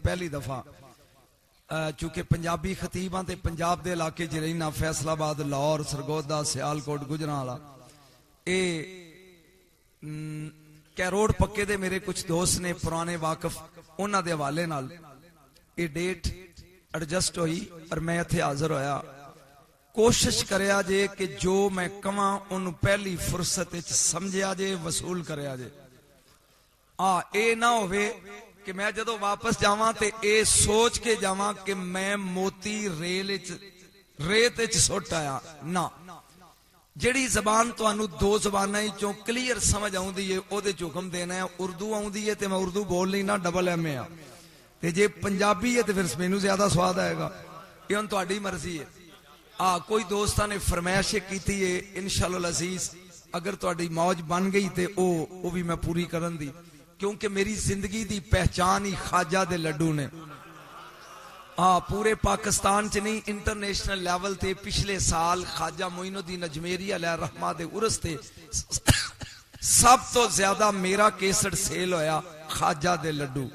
पहली दफा चूंकि पंजाबी खतीब हाँ तो पंजाब के इलाके च रहना, फैसलाबाद, लाहौर, सरगोदा, सियालकोट, गुजरांवाला, ये कैरोड़ पक्के दे मेरे कुछ दोस्त ने पुराने वाकफ, उन्होंने दे हवाले नाल ये डेट एडजस्ट हुई और मैं इत्थे हाजिर होया। कोशिश करया जे कि जो मैं कवां उन्होंने पहली फुरसत विच समझिया जे, वसूल करया जे। ये ना होवे कि मैं जदों वापस जावां ते ये सोच के जावां कि मैं मोती रेत विच सुट आया ना। जिहड़ी जबान तुहानू दो जबानां चों क्लीयर समझ आउंदी है ओहदे च हुक्म देना है। उर्दू आउंदी है ते मैं उर्दू बोल लेना, डबल MA आ, ते जे पंजाबी है तो फिर मैनू ज्यादा स्वाद आएगा। ये हुण तुहाडी मर्जी है। कोई दोस्तां ने फरमाइश की है, इंशाअल्लाह अजीज अगर तुहाडी मौज बन गई तो वो भी मैं पूरी करन दी, क्योंकि मेरी जिंदगी की पहचान ही ख्वाजा दे लड्डू ने। पूरे पाकिस्तान च नहीं, इंटरनेशनल लेवल ते पिछले साल ख्वाजा मोइनुद्दीन अजमेरी अलैहि रहमा दे उर्स ते सब तो ज्यादा मेरा केसट सेल होया ख्वाजा दे लड्डू।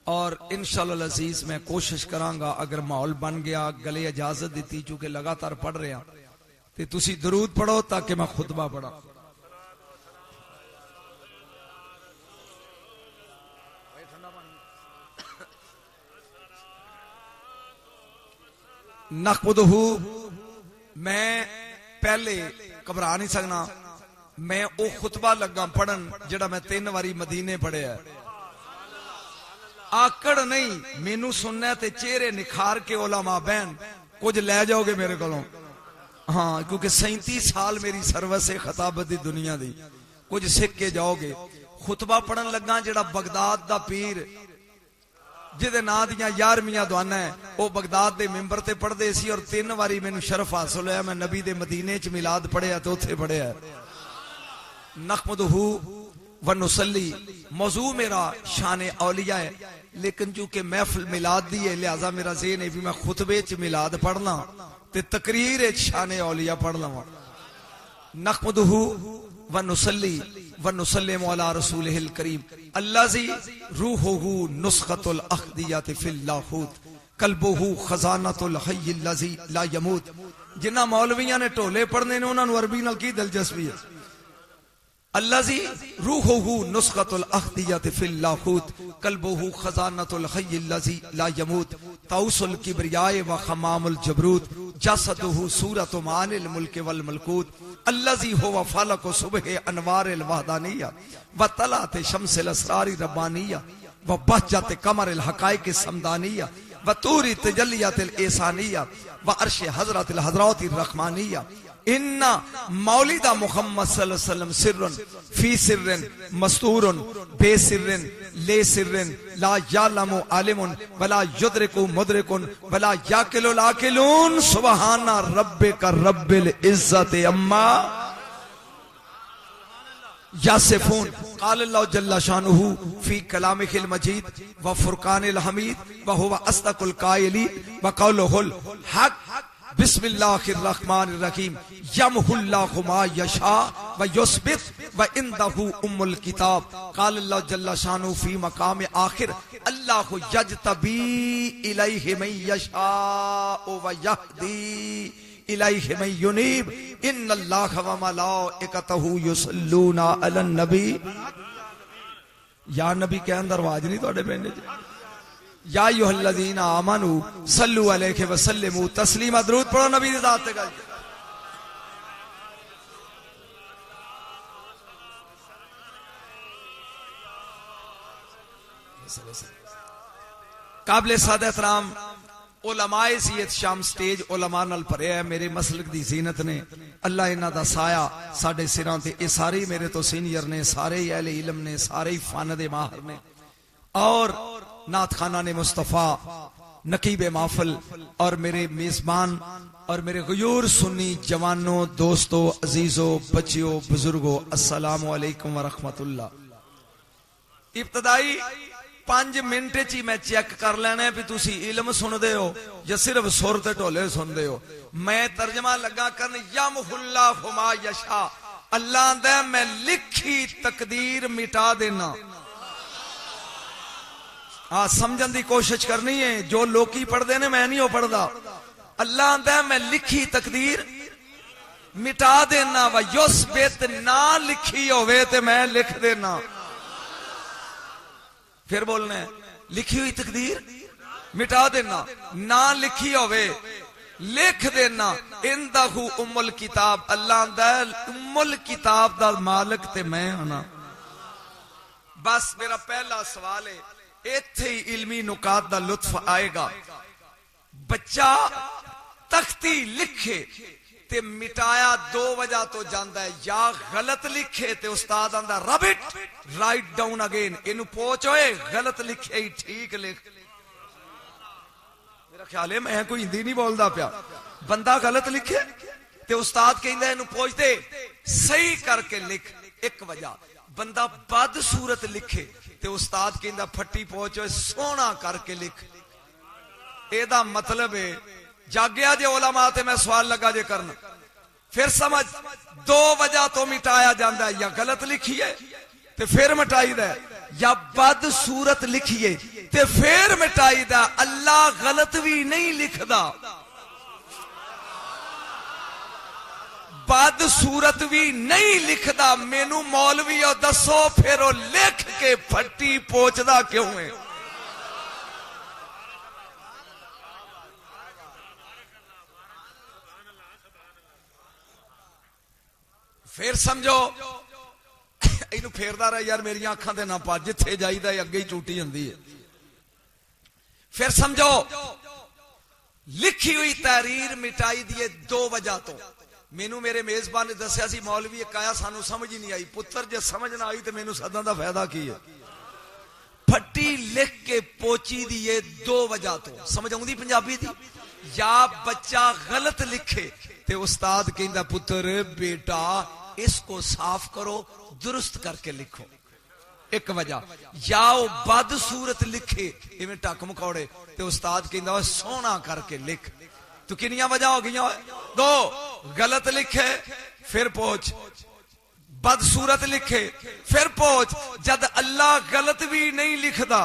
और इंशाअल्लाह अजीज मैं कोशिश करांगा, अगर माहौल बन गया, गले इजाजत दी, चूंकि लगातार पढ़ रहा, तो तुसी दरूद पढ़ो ताकि मैं खुतबा पढ़ा। नखमुदहू, मैं पहले घबरा नहीं सकना, मैं वो खुतबा लगा पढ़न जिहड़ा मैं 3 बारी मदीने पढ़िया। आकड़ नहीं, मैनू सुनना ते चेहरे निखार के उलमा बहन कुछ लै जाओगे मेरे को। हाँ, क्योंकि 37 साल मेरी सर्विस है खताबत दी दुनिया दी, कुछ सीख के जाओगे। खुतबा पढ़न लगा जिहड़ा बगदाद दा पीर जिहदे नां दियां 11वीं दुआना है, वो बगदाद दे मिंबर ते पढ़दे सी और 3 बारी मैनू शरफ हासिल होया, मैं नबी दे मदीने च मिलाद पढ़िया तो उत्थे पढ़िया। नखमुदहू व नुसल्ली, मौजू मेरा शान औलिया है, लेकिन चूंकि महफिल मिलाद दी है लिहाजा मेरा ज़हन है भी मैं खुतबे च मिलाद पढ़ना ते तकरीर शान औलिया पढ़ लवां। नखमुदहू व नुसल्ली व नुसल्लिमु अला रसूलिहिल करीम अल्लज़ी रूहुहु नुस्खतुल अख्दियत फिल लाहूत कल्बुहु खजानतुल हय्यिल लज़ी ला यमूत। जिन्ना मौलवियां ने ढोले पढ़ने ने उन्होंने अरबी नाल की दिलचस्पी है। अल्लज़ी रूहुहु नुस्खतुल अख्दियत फिल लाहूत कल्बुहु खजानतुल हय्यिल लज़ी ला यमूत तौसुल किब्रियाए व खमामुल जबरूत जसदुहु सूरतु मानिल मुल्क वल मलकूत अल्लज़ी हुवा फलकु सुबह अनवारिल वहदानिया व तलात शम्सिल असरारी रब्बानिया व बहजत कमरिल हकाइक समदानिया व तूरी तजल्लियातिल एसानिया व अर्श हजरतिल हजरातिर रहमानिया इन्ना मौलिदा मुहम्मद सल्लल्लाहु अलैहि वसल्लम सिर्रन फी सिर्रन मस्तूरन बेसिर्रन ले सिर्रन ला यालमु आलिमुन वला युद्रिकु मुद्रिकुन वला याकिलु लाकिलून सुबहाना रब्बिका रब्बिल इज्जति अम्मा यासिफून। क़ाल अल्लाहु जल्ला शानुहु फी कलामिहिल मजीद व फुरकानिल हमीद व हुवा अस्दकुल कायलीन व क़ौलुहुल हक बिस्मिल्लाहिर्रहमानिर्रहीम यमहुल्लाहु मा यशा व युस्बित व इंदहु उम्मुल किताब। क़ाल अल्लाहु जल्ला शानुहु फी मकाम आखिर अल्लाहु यजतबी इलैहि मन यशा व यहदी इलैहि मन युनीब इन्नल्लाहा व मलाइकतहु युसल्लूना अलन नबी। या नबी के अंदर आवाज नहीं तोड़े पेंडे या अय्युहल्लज़ीना आमनू सल्लु अलैहि व सल्लिमू तस्लीमा। दरूद पढ़ो नबी दी ज़ात ते गल। काबिल सादा एहतराम उलमाए सीयत शाम स्टेज उलमा नाल भरिया है। मेरे मसलक दी जीनत ने, अल्लाह इन्हां दा साया साडे सिरां ते। ये सारे मेरे तो सीनियर ने, सारे ही अहले इल्म ने, सारे ही फन दे माहिर ने। और नात खाना ने मुस्तफा नकीब महफिल और मेरे मेजबान और मेरे गयूर सुन्नी जवानों, दोस्तों, अजीजों, बच्चियों, बुजुर्गों, अस्सलामु अलैकुम व रहमतुल्लाह। इब्तदाई 5 मिनट च मैं चेक कर लेना है भी तुसी इल्म सुनते हो या सिर्फ सुर ते ढोले सुनते हो। मैं तर्जमा लगा करन यमहुल्लाहु मा यशा, अल्लाह दे मैं लिखी तकदीर मिटा देना। हाँ समझन की कोशिश करनी है। जो लोकी पढ़ते ने मैं नहीं हो पढ़ता। अल्लाह आंदा है मैं लिखी तकदीर मिटा देना, व युस्बित ना लिखी होवे ते मैं लिख देना। फिर बोलना है लिखी हुई तकदीर मिटा देना, ना लिखी होवे लिख देना। इंदहू उम्मुल किताब, अल्लाह आंदा है उम्मुल किताब दा मालिक ते मैं हूं। बस मेरा पहला सवाल है, इत्थे ही इल्मी नुकात दा लुत्फ आएगा। बच्चा तख्ती लिखे ते मिटाया दो वजह तो जाता है, या गलत लिखे ते उस्ताद आंदा rub it write down again, इनू पोच होए गलत लिखे ही ठीक लिख। मेरा ख्याल है मैं कोई हिंदी नहीं बोलता पिया। बंदा गलत लिखे ते उस्ताद कहंदा इनू पोच दे सही करके लिख, एक वजह। बंदा बद सूरत लिखे ते उस्ताद कहंदा फट्टी पोच होए सोहना करके लिख। एदा मतलब है जागया जे उलमा ते मैं सवाल लगा जे करना। फिर समझ दो वजह तो मिटाया जाता है, या गलत लिखिए ते फिर मिटाई दा, या बद सूरत लिखिए ते फिर मिटाई दा। अल्लाह गलत भी नहीं लिखदा, बद सूरत भी नहीं लिखदा। मैनू मौलवी दसो फिर वो लिख के फट्टी पोचदा क्यों है? फिर समझो इनू फेरदा रहा यार मेरिया अखां ते ना पा, जिथे जाइदा अगे ही चूटी हुंदी है। फिर समझो लिखी हुई तहरीर मिटाई दी दो वजह तो। मैनू मेरे मेजबान ने दसिया सी मौलवी एक आया सानू समझ ही नहीं आई। पुत्र जे समझ ना आई तो मैनू सदन का फायदा की है? फट्टी लिख के पोची दी है दो वजह तो। समझ आउंदी पंजाबी दी? या बच्चा गलत लिखे ते उस्ताद कहंदा पुत्र बेटा इसको साफ करो दुरुस्त करके लिखो, एक वजह। या वो बद सूरत लिखे इवें टक मकौड़े ते उस्ताद कहंदा सोहना करके लिख। तो कितनी वजह हो गई? दो। गलत लिखे फिर पोच, बद सूरत लिखे फिर पोच। जद अल्लाह गलत भी नहीं लिखदा।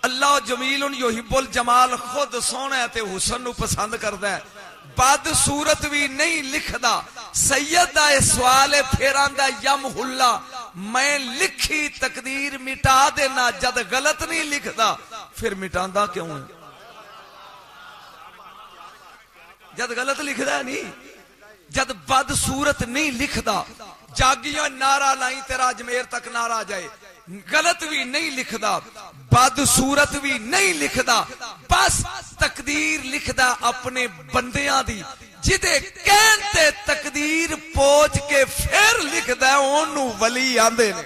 अल्लाह जमील युहिब्बुल जमाल, खुद सोहना है ते हुसन नू पसंद करदा है। बद सूरत भी नहीं लिखदा। सैयद दा सवाल है फिर आंदा यमहुल्ला, मैं लिखी तकदीर मिटा देना। जद गलत नहीं लिखदा फिर मिटांदा क्यों है? जद गलत लिखदा नहीं, जद बद सूरत नहीं लिखदा। जागियो नारा लाई तेरा अजमेर तक नारा जाए, गलत भी नहीं लिखदा, बद सूरत भी नहीं लिखदा। बस तकदीर लिखदा अपने बंदियां दी, जिदे कहते तकदीर पोच के फिर लिखदा ओनू वली आंदे ने।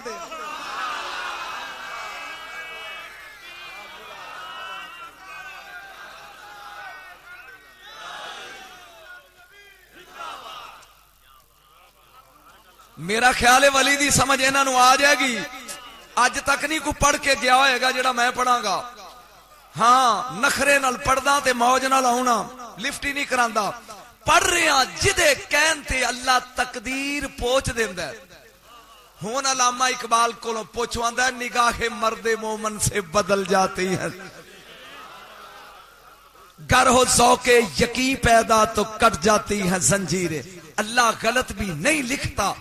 मेरा ख्याल है वली दी समझ इन्हां नूं आ जाएगी। अज तक नहीं कोई पढ़ के गया होएगा जेड़ा मैं पढ़ांगा। हाँ नखरे नाल पढ़दा ते मौज नाल आउणा, लिफ्ट ही नहीं करांदा। पढ़ रहा जिदे कहन ते अल्लाह तकदीर पोच देंदा है। हुण अल्लामा इकबाल कोलों पुछवांदा है निगाहे मर्दे मोमन से बदल जाती है, गर हो ज़ौक़े यकी पैदा तो कट जाती है जंजीरें। अल्लाह गलत भी नहीं लिखता,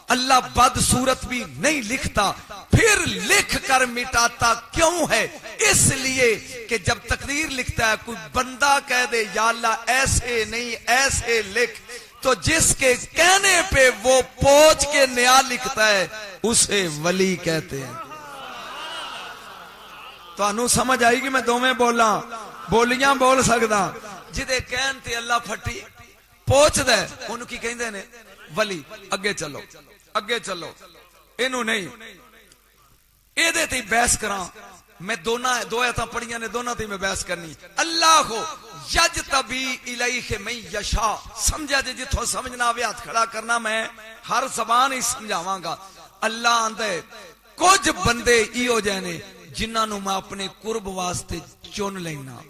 अल्लाह बद सूरत भी नहीं लिखता, फिर लिख कर मिटाता क्यों है? इसलिए कि जब तकदीर लिखता है कोई बंदा कह दे या अल्लाह ऐसे नहीं ऐसे लिख, तो जिसके कहने पे वो पोच के नया लिखता है उसे वली कहते हैं। तो समझ आएगी मैं दोवें बोला बोलियां बोल सकदा। जिदे कहन ते अल्लाह फटी पोच दे उन्होंने की कहंदे ने वली। अगे चलो अगे चलो, इनू नहीं एदे ते बहस करा मैं। दो आयतां पढ़ियां ने, दोनों ते मैं बहस करनी। अल्लाह हो यजतबी इलैहि मैं यशा, समझा जे जिथों समझना आवे हाथ खड़ा करना, मैं हर जबान ही समझावांगा। अल्लाह आंदे कुछ बंदे इहो जे ने जिन्हां मैं अपने कुर्ब वास्ते चुन लेना।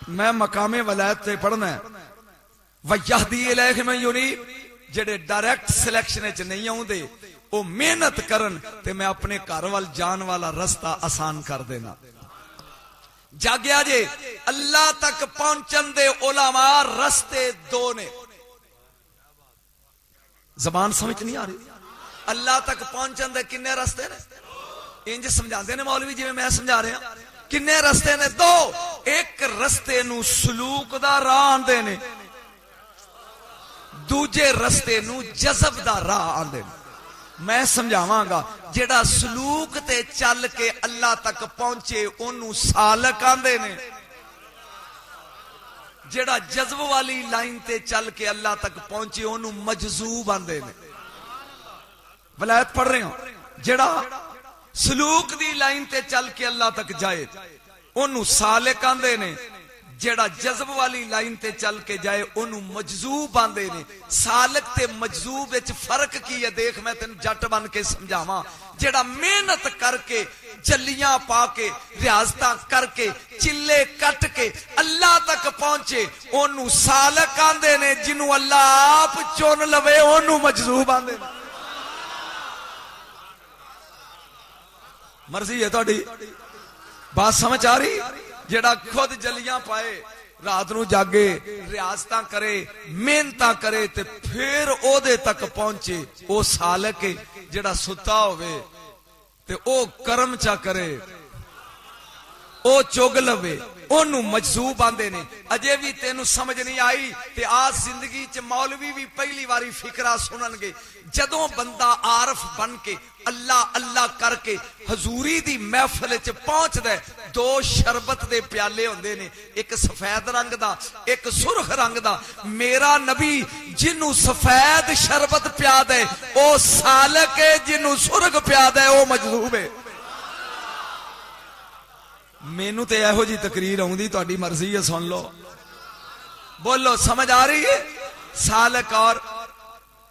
मैं मकामे वलायत से पढ़ना है। वयहदी इलैहि मैं युनीब, जेडे डायरेक्ट सिलेक्शन च नहीं आउंदे वो मेहनत करन ते मैं अपने घर वाल जान वाला रास्ता आसान कर देना। जागया जे अल्लाह तक पहुंचन दे उलमा रस्ते दो ने। जबान समझ नहीं आ रही? अल्लाह तक पहुंचन दे किन्ने रस्ते ने? इंज समझाते ने मौलवी जिवें मैं समझा रहा। किन्ने रस्ते ने? दो। एक रस्ते नू सलूक दा राह आंदे ने, दूजे रस्ते नू जज़ब दा राह आंदे ने। मैं समझावांगा। जेड़ा सलूक ते चल के अल्लाह तक पहुंचे ओनू सालक आंदे ने। जेड़ा जज्ब वाली लाइन ते चल के अल्लाह तक पहुंचे ओनू मजजूब आंदे ने। वलायत पढ़ रहे हो? जेड़ा सलूक दी लाइन ते चल के अल्लाह तक जाए ओनू सालिक आंदे ने। जेड़ा जज्ब वाली लाइन ते चल के जाए ओनू मजजूब आंदे ने। सालिक ते मजजूब विच फर्क की है देख, मैं तेन जट बन के समझावां। जेड़ा मेहनत करके जल्लियां पा के रियाजतां करके चिल्ले कट के अल्लाह तक पहुंचे ओनू सालिक आंदे ने। जिन्नू अल्लाह आप चुन लवे ओनू मजजूब आंदे ने। मर्जी है तुहाडी, बात समझ आ रही? जेड़ा खुद जलियां पाए, रात नू जागे, रियाजतां करे, मेहनतां करे ते फिर ओदे तक पहुंचे ओ सालिक है। जेड़ा सुता होवे ते ओ कर्म चा करे, ओ चुग लवे ओनू मजजूब आंदे ने। अजे भी तेनू समझ नहीं आई ते आज जिंदगी च मौलवी भी पहली बारी फिकरा सुननगे। जदों बंदा आरफ बन के अल्लाह अल्लाह करके हजूरी दी महफिल च पहुंचदा है, दो शरबत दे प्याले होंदे ने, एक सफेद रंग दा एक सुरख रंग दा। मेरा नबी जिन्नू सफेद शरबत पिया दे ओ सालिक है, जिन्नू सुरख पिया दे ओ मजजूब है। मैनू तो यहो जी तकरीर आउंदी, तुहाडी मर्जी है, सुन लो। बोलो समझ आ रही है? सालिक और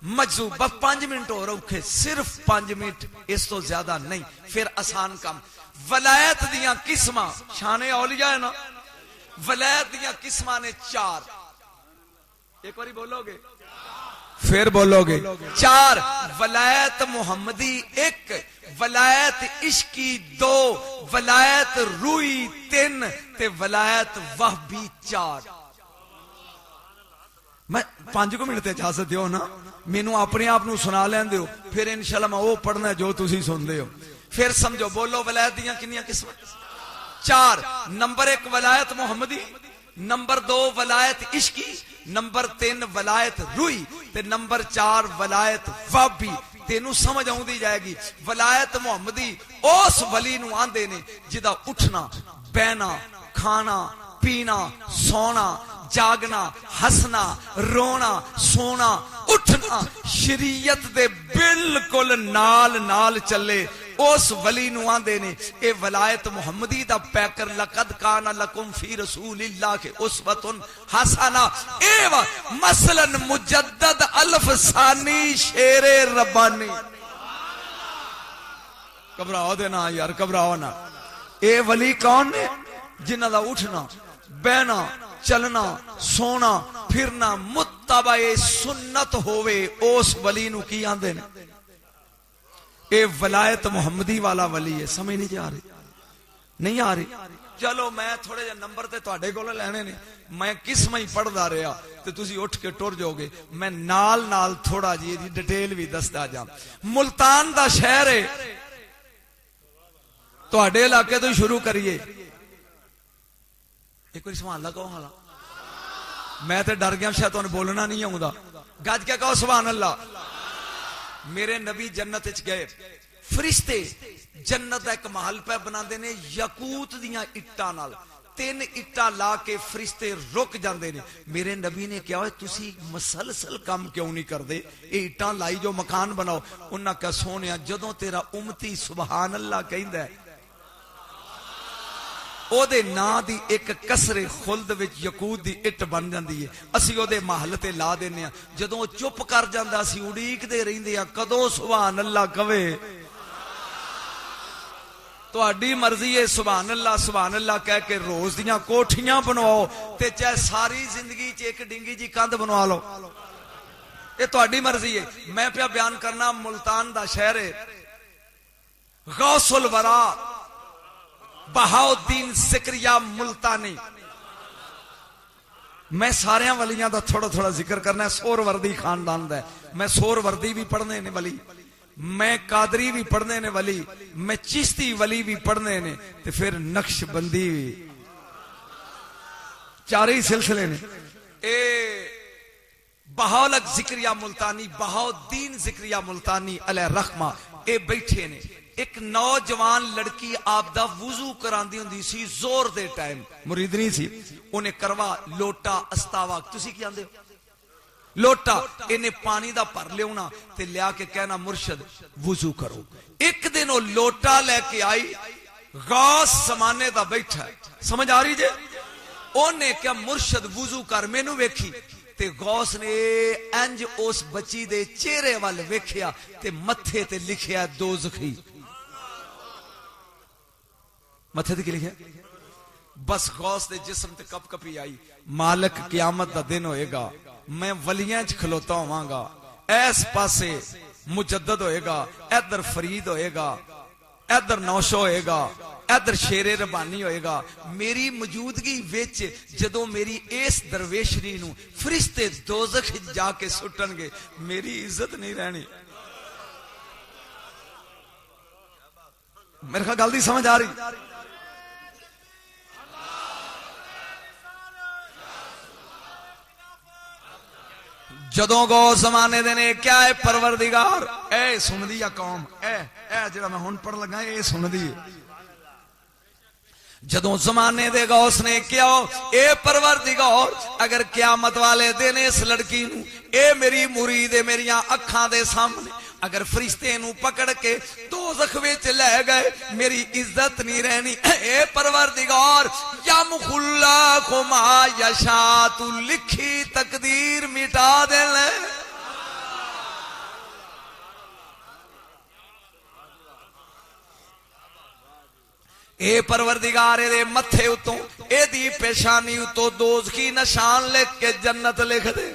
मजजूब। 5 मिनट और औखे, सिर्फ 5 मिनट, इस तो ज्यादा नहीं, फिर आसान काम। वलायत दियां किस्मां, शाने औलिया है ना, वलायत दियां किस्मां ने 4। एक बारी बोलोगे फिर बोलोगे। 4। वलायत मुहम्मदी 1, वलायत इश्की 2, वलायत रूई 3 ते वलायत वहबी 4। मैं 5 मिनट इजाजत दियो ना, मैनू अपने आप नू सुना लैन दियो, फिर इंशाअल्लाह मैं वो पढ़ना जो तुसी सुनदे हो। फिर समझो, बोलो वलायत दियां किन्नियां किस्मां? 4। नंबर 1 वलायत मुहम्मदी, नंबर 2 वलायत इश्की, नंबर 3 वलायत रूई ते नंबर 4 वलायत वहबी। तेनू समझ आउंदी जाएगी। वलायत मुहम्मदी उस वली नू आंदे ने जिदा उठना बहना खाना पीना सोना जागना हसना रोना सोना उठना शरीयत दे बिल्कुल नाल नाल चले, उस वली नू आंदे ने ए वलायत मुहम्मदी दा पैकर। लकद काना लकुम फी रसूलिल्लाह उस्वतुन हसना। ए मसलन मुजद्दद अल्फ सानी शेरे रब्बानी। घबराओ दे ना यार, घबराओ ना। ए वली कौन ने? जिन्हां दा उठना बहना चलना सोना फिरना मुत्तबाए सुन्नत होवे, उस वली नू की आंदे ने? ए वलायत मुहम्मदी वाला वली है। समझ नहीं आ रही? नहीं आ रही? चलो मैं थोड़े जे नंबर ते तुहाडे कोल लेने ने, मैं किस्म ही पढ़दा रहा ते तुसी उठ के टुर जाओगे। मैं नाल नाल थोड़ा जी दी डिटेल भी दसदा जा। मुल्तान दा शहर है, तुहाडे इलाके तो शुरू करिए। एक बार सुभान अल्लाह कहो। हाला मैं तो डर गया शायद तुहानू बोलना नहीं आउंदा। गज के कहो सुभान अल्लाह। मेरे नबी जन्नत च गए, फरिश्ते जन्नत का एक महल पे बनाते ने यकूत दियां इट्टां नाल। 3 इट्टां ला के फरिश्ते रुक जाते ने। मेरे नबी ने कहा तुसी मसलसल काम क्यों नहीं करते, ये इट्टां लाई जो मकान बनाओ। उन्हें कहा सोने जदों तेरा उम्मती सुभान अल्लाह कहंदा है ओदे नां दी एक कसरे खुल्द विच यकूत दी इट बन जाती है। असी ओदे महल ते ला देने आ। जदों चुप कर जांदा असी उड़ीकदे रहिंदे आ कदों सुभान अल्लाह कवे। तुहाडी मर्जी है सुभान अल्लाह कह के रोज दियां कोठियां बनवाओ ते चाहे सारी जिंदगी च एक डिंगी जी कंध बनवा लो। ये तुहाडी मर्जी है। मैं पिया बयान करना मुल्तान दा शहर है, गौसुल वरा बहाउद्दीन ज़िक्रिया मुल्तानी। मैं सारे वलियां दा थोड़ा थोड़ा जिक्र करना है। सोहरवर्दी खानदान दा, मैं सोहरवर्दी भी पढ़ने ने वली, मैं कादरी भी पढ़ने ने वली, मैं चिश्ती वली भी पढ़ने ने, ते फिर नक्शबंदी भी, चार ही सिलसिले ने। ए बहाउलक ज़िक्रिया मुल्तानी, बहाउद्दीन ज़िक्रिया मुल्तानी अलैह रहमा, ए बैठे ने। एक नौजवान लड़की आपदा वुजू करांदी हुंदी सी जोर दे टाइम, मुरीदनी सी, उन्हें करवा लोटा अस्तावा, तुसी की आंदे हो लोटा, इन्हें पानी दा भर लिया ते लिया के कहना मुर्शद वुजू करो। एक दिन वो लोटा लेके आई, गौस जमाने दा बैठा है, समझ आ रही जे? ओने क्या मुर्शद वुजू कर, मैनू वेखी ते गौस ने इंज उस बच्ची दे चेहरे वाल वेखिया ते मथे ते लिखिया दोज़खी। मथे ते की लिखिया? बस गौस दे जिस्म ते कप कपी आई, मालिक क़यामत दा दिन होएगा, मैं वलियां च खलोता होवांगा, इस पासे मुजद्दद होएगा, इधर फरीद होएगा, इधर नौशो होएगा, इधर शेरे रबानी होएगा। मेरी मौजूदगी विच जदों मेरी इस दरवेशरी नूं फरिश्ते दोज़ख जाके सुटणगे, मेरी इज्जत नहीं रहनी। मेरे ख्याल गल दी समझ आ रही? जदों गौ जमाने दे ने क्या है परवरदिगार, ए सुन दी या कौम, ए जेड़ा मैं हुण पढ़ लगा ए सुन दी। जदों जमाने दे गौस ने क्या, ए परवरदिगार अगर क़यामत वाले दिन इस लड़की नूं, ए मेरी मुरीद है, मेरियां अखां दे सामने अगर फरिश्ते नूं पकड़ के दोज़ख विच ले गए, मेरी इज्जत नहीं रहनी। ए परवरदिगार यमखुल्लाहु मा यशा, तू लिखी तकदीर मिटा दे। ए परवरदिगार दे मथे उतों, एदी पेशानी उतों दोज़खी निशान लिख के जन्नत लिख दे।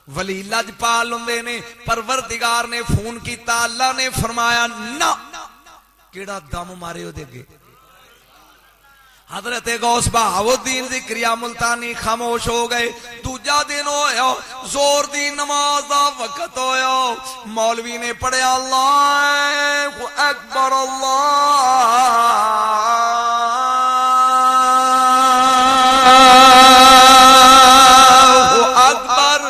वली लजपाल हुंदे ने, परवरदिगार ने फोन किया, अल्लाह ने फरमाया ना, केड़ा दम मारे ओदे अगे। हजरत गौस बहाउद्दीन ज़िक्रिया मुल्तानी खामोश हो गए। दूजा दिन होया, जोर दी नमाज दा वक्त होया, मौलवी ने पढ़िया अल्लाहु अकबर अल्लाहु अकबर।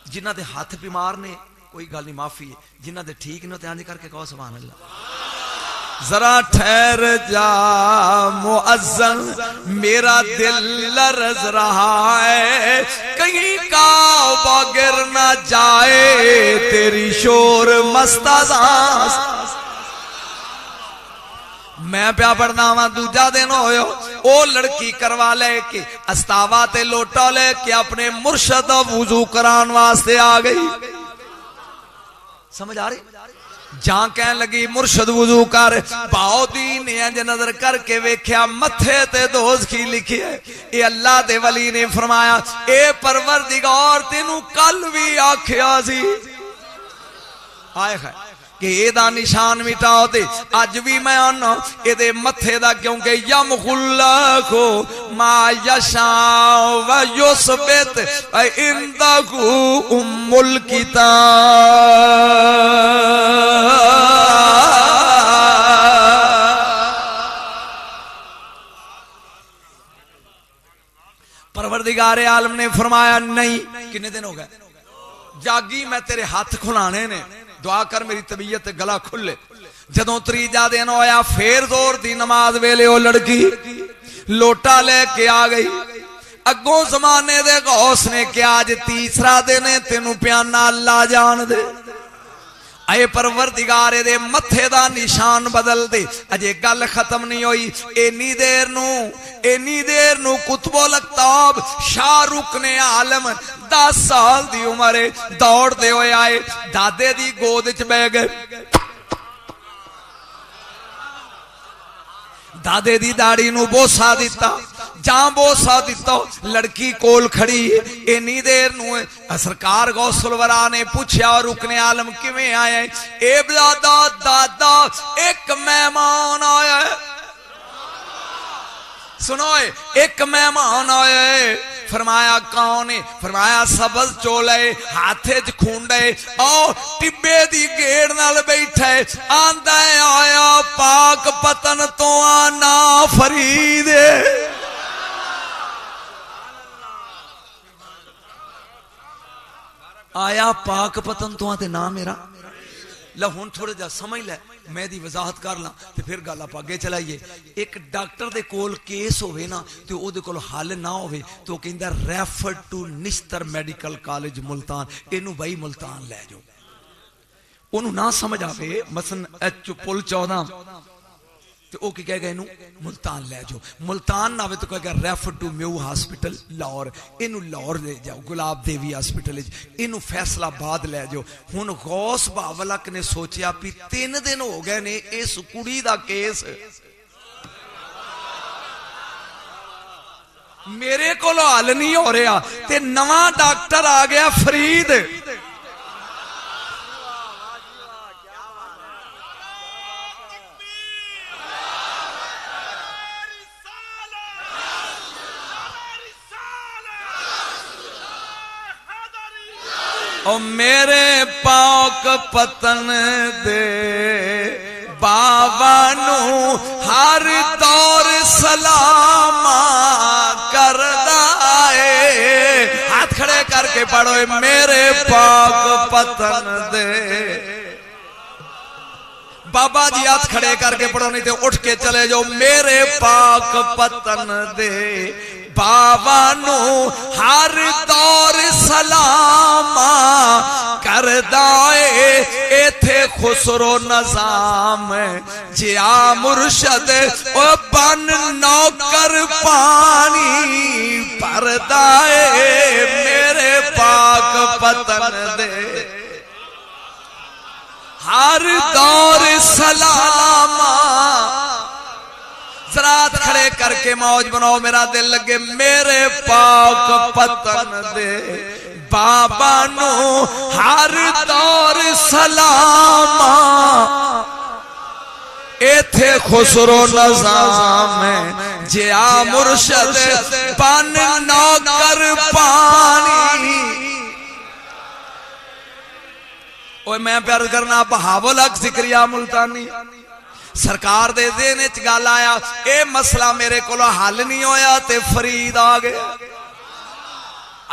जिन्हां दे हाथ बीमार ने कोई गल नहीं, माफी है, जिन्हां दे ठीक ने इंज करके कहो सुभान अल्लाह। जरा ठहर जा मुअज्जन, मेरा दिल लरज रहा है, कहीं काबा गिर ना जाए तेरी शोर मस्ताज़। मैं प्या पढ़ना वा, दूजा दिन होयो, ओ लड़की करवा लेके अस्तावा ते लोटा लेके अपने मुर्शद वुजू करान वास्ते आ गई। समझ आ रही? जहां कह लगी मुर्शद वुजू कर, बहाउद्दीन ने इंज नजर करके वेख्या, मथे ते दोज़खी लिखी है। ये अल्लाह दे वली ने फरमाया, ए परवरदिगार तेनू कल भी आखिया सी, आए है कि एदा निशान मिटाओ, ते अज भी मैं आना एदे मथे दा, क्योंकि यमखुल्लाहु मा यशा व युसबित इंदहु उम्मुल किताब। परवरदिगार आलम ने फरमाया नहीं। कितने दिन हो गए जागी, मैं तेरे हाथ खुलाने ने, दुआ कर मेरी तबीयत गला खुले। जदों त्रीजा दिन होया, फिर जोर दी नमाज वेले ओ लड़की लोटा लेके आ गई। अगों जमाने दे गौस ने क्या, अज तीसरा दिन है, तेनू प्याना अल्लाह जान दे। अये परवरदिगार दे मथे दा निशान बदल दे। अजे गल खत्म नहीं हुई, एनी देर नू कुतुबुल अक्ताब शाहरुख ने आलम 10 साल दी उम्र दौड़ते हुए आए, दादे दी गोद च बह गए, दादे दी दाढ़ी नू बोसा दिता, जांबोसा दिता। लड़की कोल खड़ी इन्नी देर नूं सरकार गौसल वरा ने पूछया रुकने आलम किवें आया? ए दादा दादा एक मेहमान आया। सुनो एक मेहमान आया। फरमाया कौन है? फरमाया सबज चोले हाथे च खूंडे ओ टिब्बे दी गेड़ नाल बैठा है। आंदा आया पाक पतन तो आना फरीद। आया पाक पतन तो आते ना मेरा ला हुण थोड़ा जा समझ लै मैं दी वजाहत कर ला ते फिर गल आप अगे चलाइए। एक डॉक्टर दे कोल केस होवे ना ते ओदे कोल हल ना होवे तो कहंदा refer to Nishtar medical college Multan. इनू भाई मुल्तान लै जाओ। ओनू ना समझ आवे मसन पुल 14 तो वो की कहेगा इनू मुल्तान ले जाओ। मुल्तान ना आवे तो कहेगा refer to Mayo hospital Lahore. इनू लाहौर ले जाओ गुलाब देवी हॉस्पिटल। इनू फैसलाबाद ले जाओ। हुण गौस बावलक ने सोचा भी 3 दिन हो गए ने इस कुड़ी दा केस मेरे को हल नहीं हो रहा ते नवा डॉक्टर आ गया फरीद। ओ मेरे पाक पतन दे बाबा नू हर दौर सलामा करदा है। हाथ खड़े करके पढ़ो मेरे पाक पतन दे बाबा जी। हाथ खड़े करके पढ़ो नहीं तो उठ के चले जाओ। मेरे पाक पतन दे बाबा नू हर दौर सलामा करदा है। एथे खुसरो नजाम जिया मुर्शद ओ बन नौकर पानी परदा है। मेरे पाक पतन दे हर दौर सलामा। जरात खड़े करके मौज बनाओ मेरा दिल लगे। मेरे पाक पतन दे बाबा नू हर दौर सलामा। एथे खुसरो नजाम जिया मुर्शद बन नौकर पानी। ओए मैं प्यार करना बहावल हक जिक्रिया मुल्तानी सरकार दे देन च गल आया। ए मसला मेरे को हल नहीं होया ते फरीद आ गया।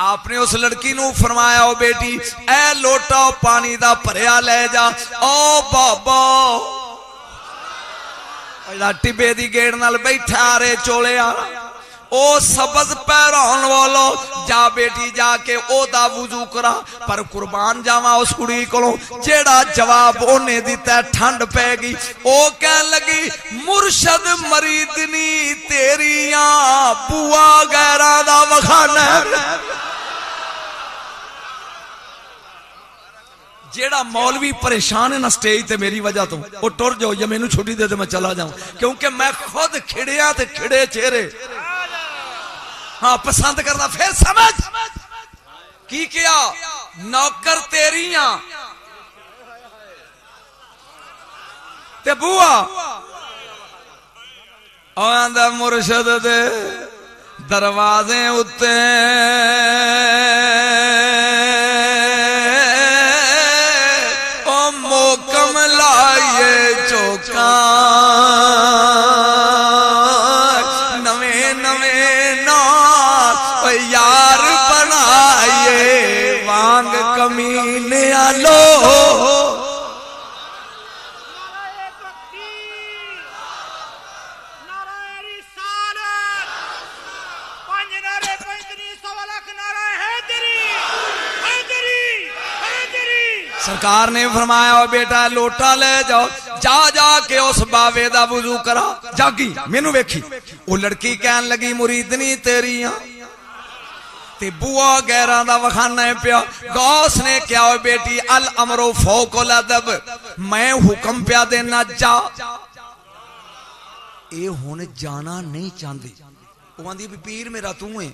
आपने उस लड़की नू फरमाया ओ बेटी ए लोटा पानी दा भरिया ले जा। ओ बाबा टिब्बे दी गेड़ नाल बैठा रे चोले ओ सबज पहराउन वालो जा बेटी जाके ओदा वुजू करा। पर कुर्बान जावा उस कुड़ी कोलों जेड़ा जवाब ओने दिता ठंड पै गई। ओ कह लगी मुर्शद मरीदनी तेरिया बुआ गैरा दा वखाना। जेड़ा मौलवी परेशान है ना स्टेज ते मेरी वजह तो वो टुर जाओ या मैनू छुट्टी दे दे मैं चला जाऊं क्योंकि मैं खुद खिड़िया ते खिड़े चेहरे हाँ पसंद करना। फिर समझ की किया नौकर तेरिया ते बुआ आंदा मुर्शद दे दरवाजे उत्ते ओ मोकम लाइए चौका नवे नवे यार बनाए वांग कमीने आलो। सरकार ने फरमाया बेटा लोटा ले जाओ जा जाके उस बावे दा वुजू करा। जागी मैनू वेखी वो लड़की कहन लगी मुरीदनी तेरिया ते बुआ गैरा दा वखाना है पिया। गौस ने क्या हो बेटी अल अमरो फौकुल अदब मैं हुक्म पिया देना जा। ए हुण जाना नहीं चाहती वो आंदी भी पीर मेरा तू है,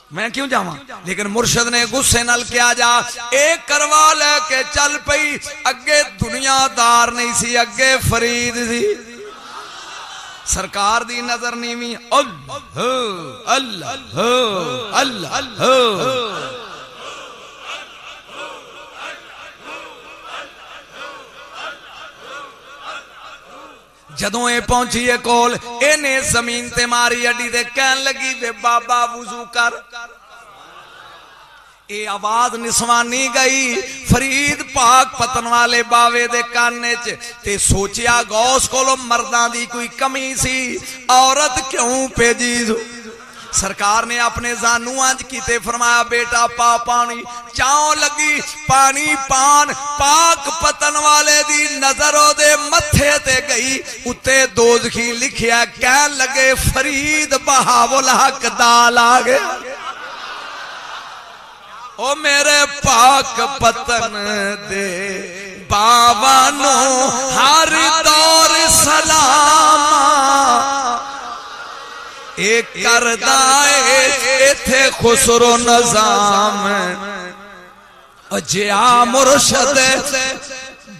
मैं क्यों जावा। लेकिन मुर्शद ने गुस्से नाल क्या जा एक करवा लेके चल पई। अगे दुनियादार नहीं सी, अगे फरीद सी। सरकार दी नजर नीवी। अल्लाह अल्लाह अल्लाह। जदों ये पहुंची है कोल, इन्हें जमीन ते मारी अड्डी ते कहन लगी वे बाबा वुजू कर। ये आवाज निसवानी गई फरीद पाक पतन वाले बावे दे काने च। ते सोचिया गौस कोलो मर्दां दी कोई कमी सी, औरत क्यों भेजी। सरकार ने अपने जानू अंज कीते, फरमाया बेटा पा पानी। चाओ लगी पानी पान, पाक पतन वाले दी नजर ओदे मथे ते गई। उत्ते दोज़खी लिखिया, कहन लगे फरीद बहावुल हक दाल आ गया। ओ मेरे पाक पतन दे बावानो हर दौर सलाम। एक करदा इथे खुसरो नजाम, अजिया मुर्शद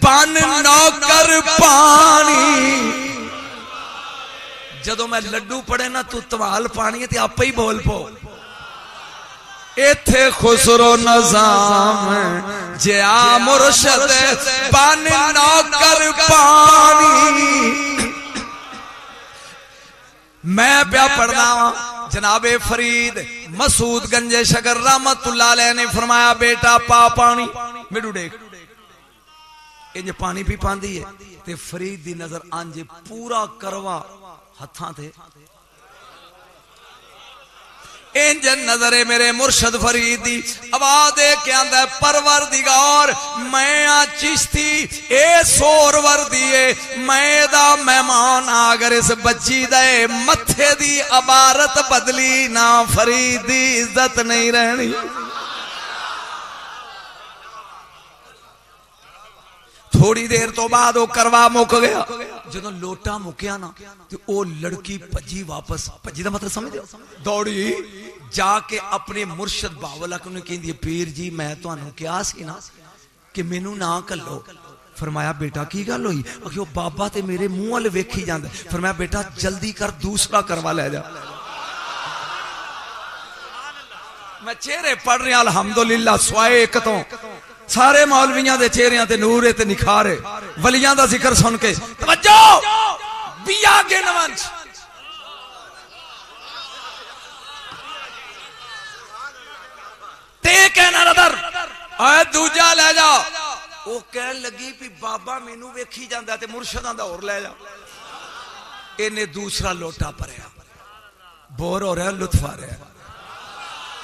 बन नौकर पानी। जदों मैं लड्डू पड़े ना तू तवाल पानी ते आपे ही बोल पो। इथे खुसरो नजाम, जिया मुर्शद बन नौकर पानी। मैं प्या पढ़ना जनाबे फरीद मसूद गंजे शकर रहमतुल्लाह अलैह ने फरमाया बेटा पा पानी। मेनू देख इंज पानी पी पांदी है ते फरीद दी नजर आंजे पूरा करवा हथां ते। इंज नजरे मेरे मुर्शद फरीद दी। आवाज दे के आंदा परवरदिगार मैं आ चिश्ती ए सोर वर्दी है, मैं दा मेहमान अगर इस बच्ची दे मथे दी अबारत बदली ना फरीद दी इज्जत नहीं रहनी। थोड़ी देर तो बाद वो करवा मुक गया। जो लोटा मुकया ना तो वो लड़की भजी वापस। भजी का मतलब समझ दौड़ी जाके अपने मुर्शद बावला को कहती पीर जी मैं तुहानू कहा सी ना कि मैनू ना कलो। फरमाया बेटा की गल हुई। आखियो बाबा ते मेरे मुंह वाल वेखी जांदा। फरमाया बेटा जल्दी कर दूसरा करवा ले जा। मैं चेहरे पढ़ रहा अल्हम्दुलिल्लाह स्वाए एक तो सारे मौलवियां दे चेहरियां ते नूर ते निखारे। वलियां दा जिक्र सुन के तवज्जो बिया के नवंश ते कहना नदर आए दूजा ले जा। वो कहन लगी भी बाबा मैनू वेखी जांदा ते मुर्शदां दा होर ले जा। इन्हें दूसरा लोटा भरया, बोर हो रहा लुत्फ आ रहा।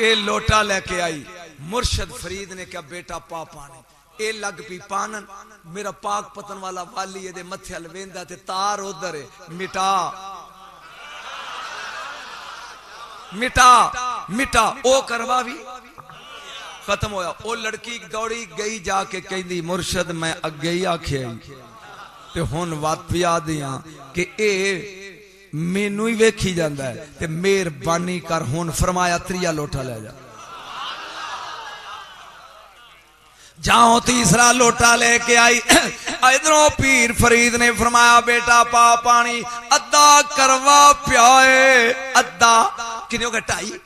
ये लोटा लेके आई। मुर्शद फरीद ने कहा बेटा पा पानी। ए लग पी पानन। मेरा पाक पतन वाला वाली ये मथे हल वेंदा ते तार उधर है। मिटा मिटा मिटा ओ करवा भी खत्म होया। ओ लड़की दौड़ी गई जाके कहती मुर्शद मैं अगे ही आखे ते हुन बात पिया दिया कि ए मैनू ही वेखी जांदा है ते मेहरबानी कर हुन। फरमाया त्रिया लोटा ले जा। जाओ तीसरा लोटा लेके आई। इधरों पीर फरीद ने फरमाया बेटा पा पानी। अद्धा करवा प्याए, अद्धा किन्ने हो गए? 2.5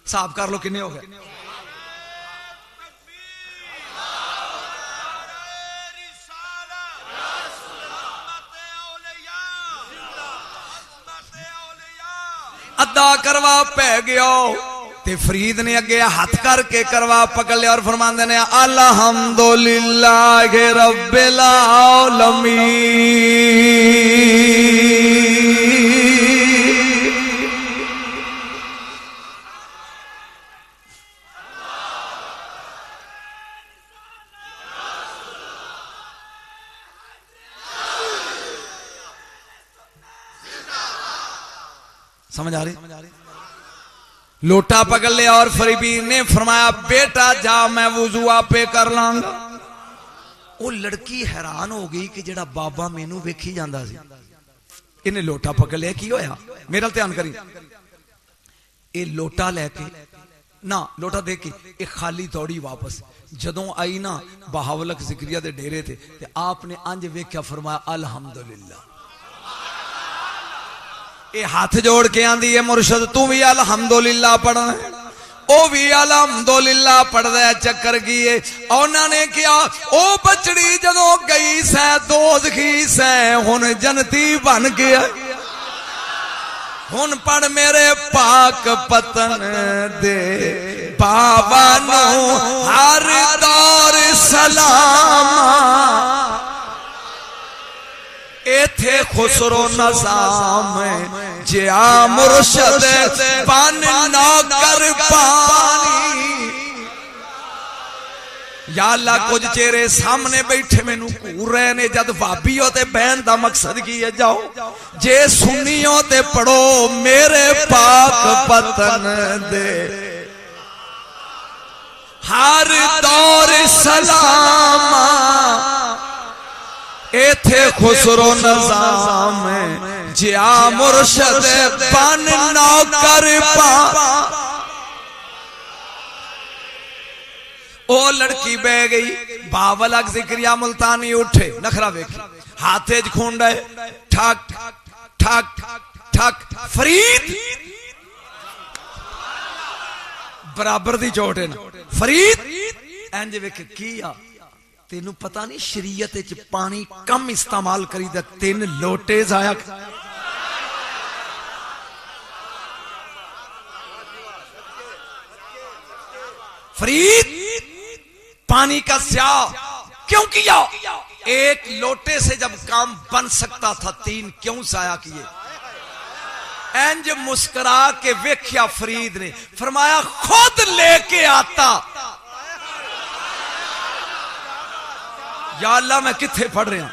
साफ कर लो किन्ने हो गए। अद्धा करवा पै गया ते फरीद ने अगे हाथ करके करवा पकड़ लिया और फरमाते ने अल्हम्दुलिल्लाह रब्बिल आलमीन। समझ आ रही? लोटा पकड़ लिया और फरीद ने फरमाया बेटा जा मैं वुजू आपे कर लांगा। वो लड़की हैरान हो गई कि जेड़ा बाबा मैनू वेखी जांदा सी इन्हें लोटा पकड़ लिया, की होया मेरा ध्यान करी, ये लोटा लेके ना लोटा दे के एक खाली दौड़ी वापस। जदों आई ना बहावलक जिक्रिया दे डेरे थे ते आपने अंज वेख्या, फरमाया अल्हम्दुलिल्लाह। ये हाथ जोड़ के आंदी है मुर्शद तू भी अल्हम्दुलिल्लाह पढ़ना है, ओ भी अल्हम्दुलिल्लाह पढ़दा है। चक्कर की है उन्होंने क्या, ओ बचड़ी जदों गई सै दोज़खी सै हुन जन्नती बन गया। हुन पढ़ मेरे पाक पतन दे बाबा नो हर दौर सलाम। एथे खुसरो नज़ाम जिया मुर्शद बन नौकर पानी। या अल्लाह कुछ चेहरे सामने बैठे मैनू घूर रहे ने, जद भाभी हो ते बहन दा मकसद की है, जाओ जे सुन्नी हो ते पढ़ो मेरे पाक पतन दे हर दौर सलाम। एथे खुसरो नज़ाम जिया मुर्शद बन नौकर पा। ओ लड़की बह गई, बावलक जिक्रिया मुल्तानी उठे, नखरा वेखी, हाथे च खूंडा है, ठक ठक ठक फरीद बराबर दी चोट है ना, फरीद इंज वेख किया। तेनू पता नहीं शरीयत च पानी कम इस्तेमाल करीदा, 3 लोटे जाया। फरीद पानी का स्याह क्यों किया? एक लोटे से जब काम बन सकता था 3 क्यों साया किए? इंज मुस्कुरा के वेख्या फरीद ने, फरमाया खुद लेके आता। या अल्लाह मैं किथे पढ़ रहा हूं,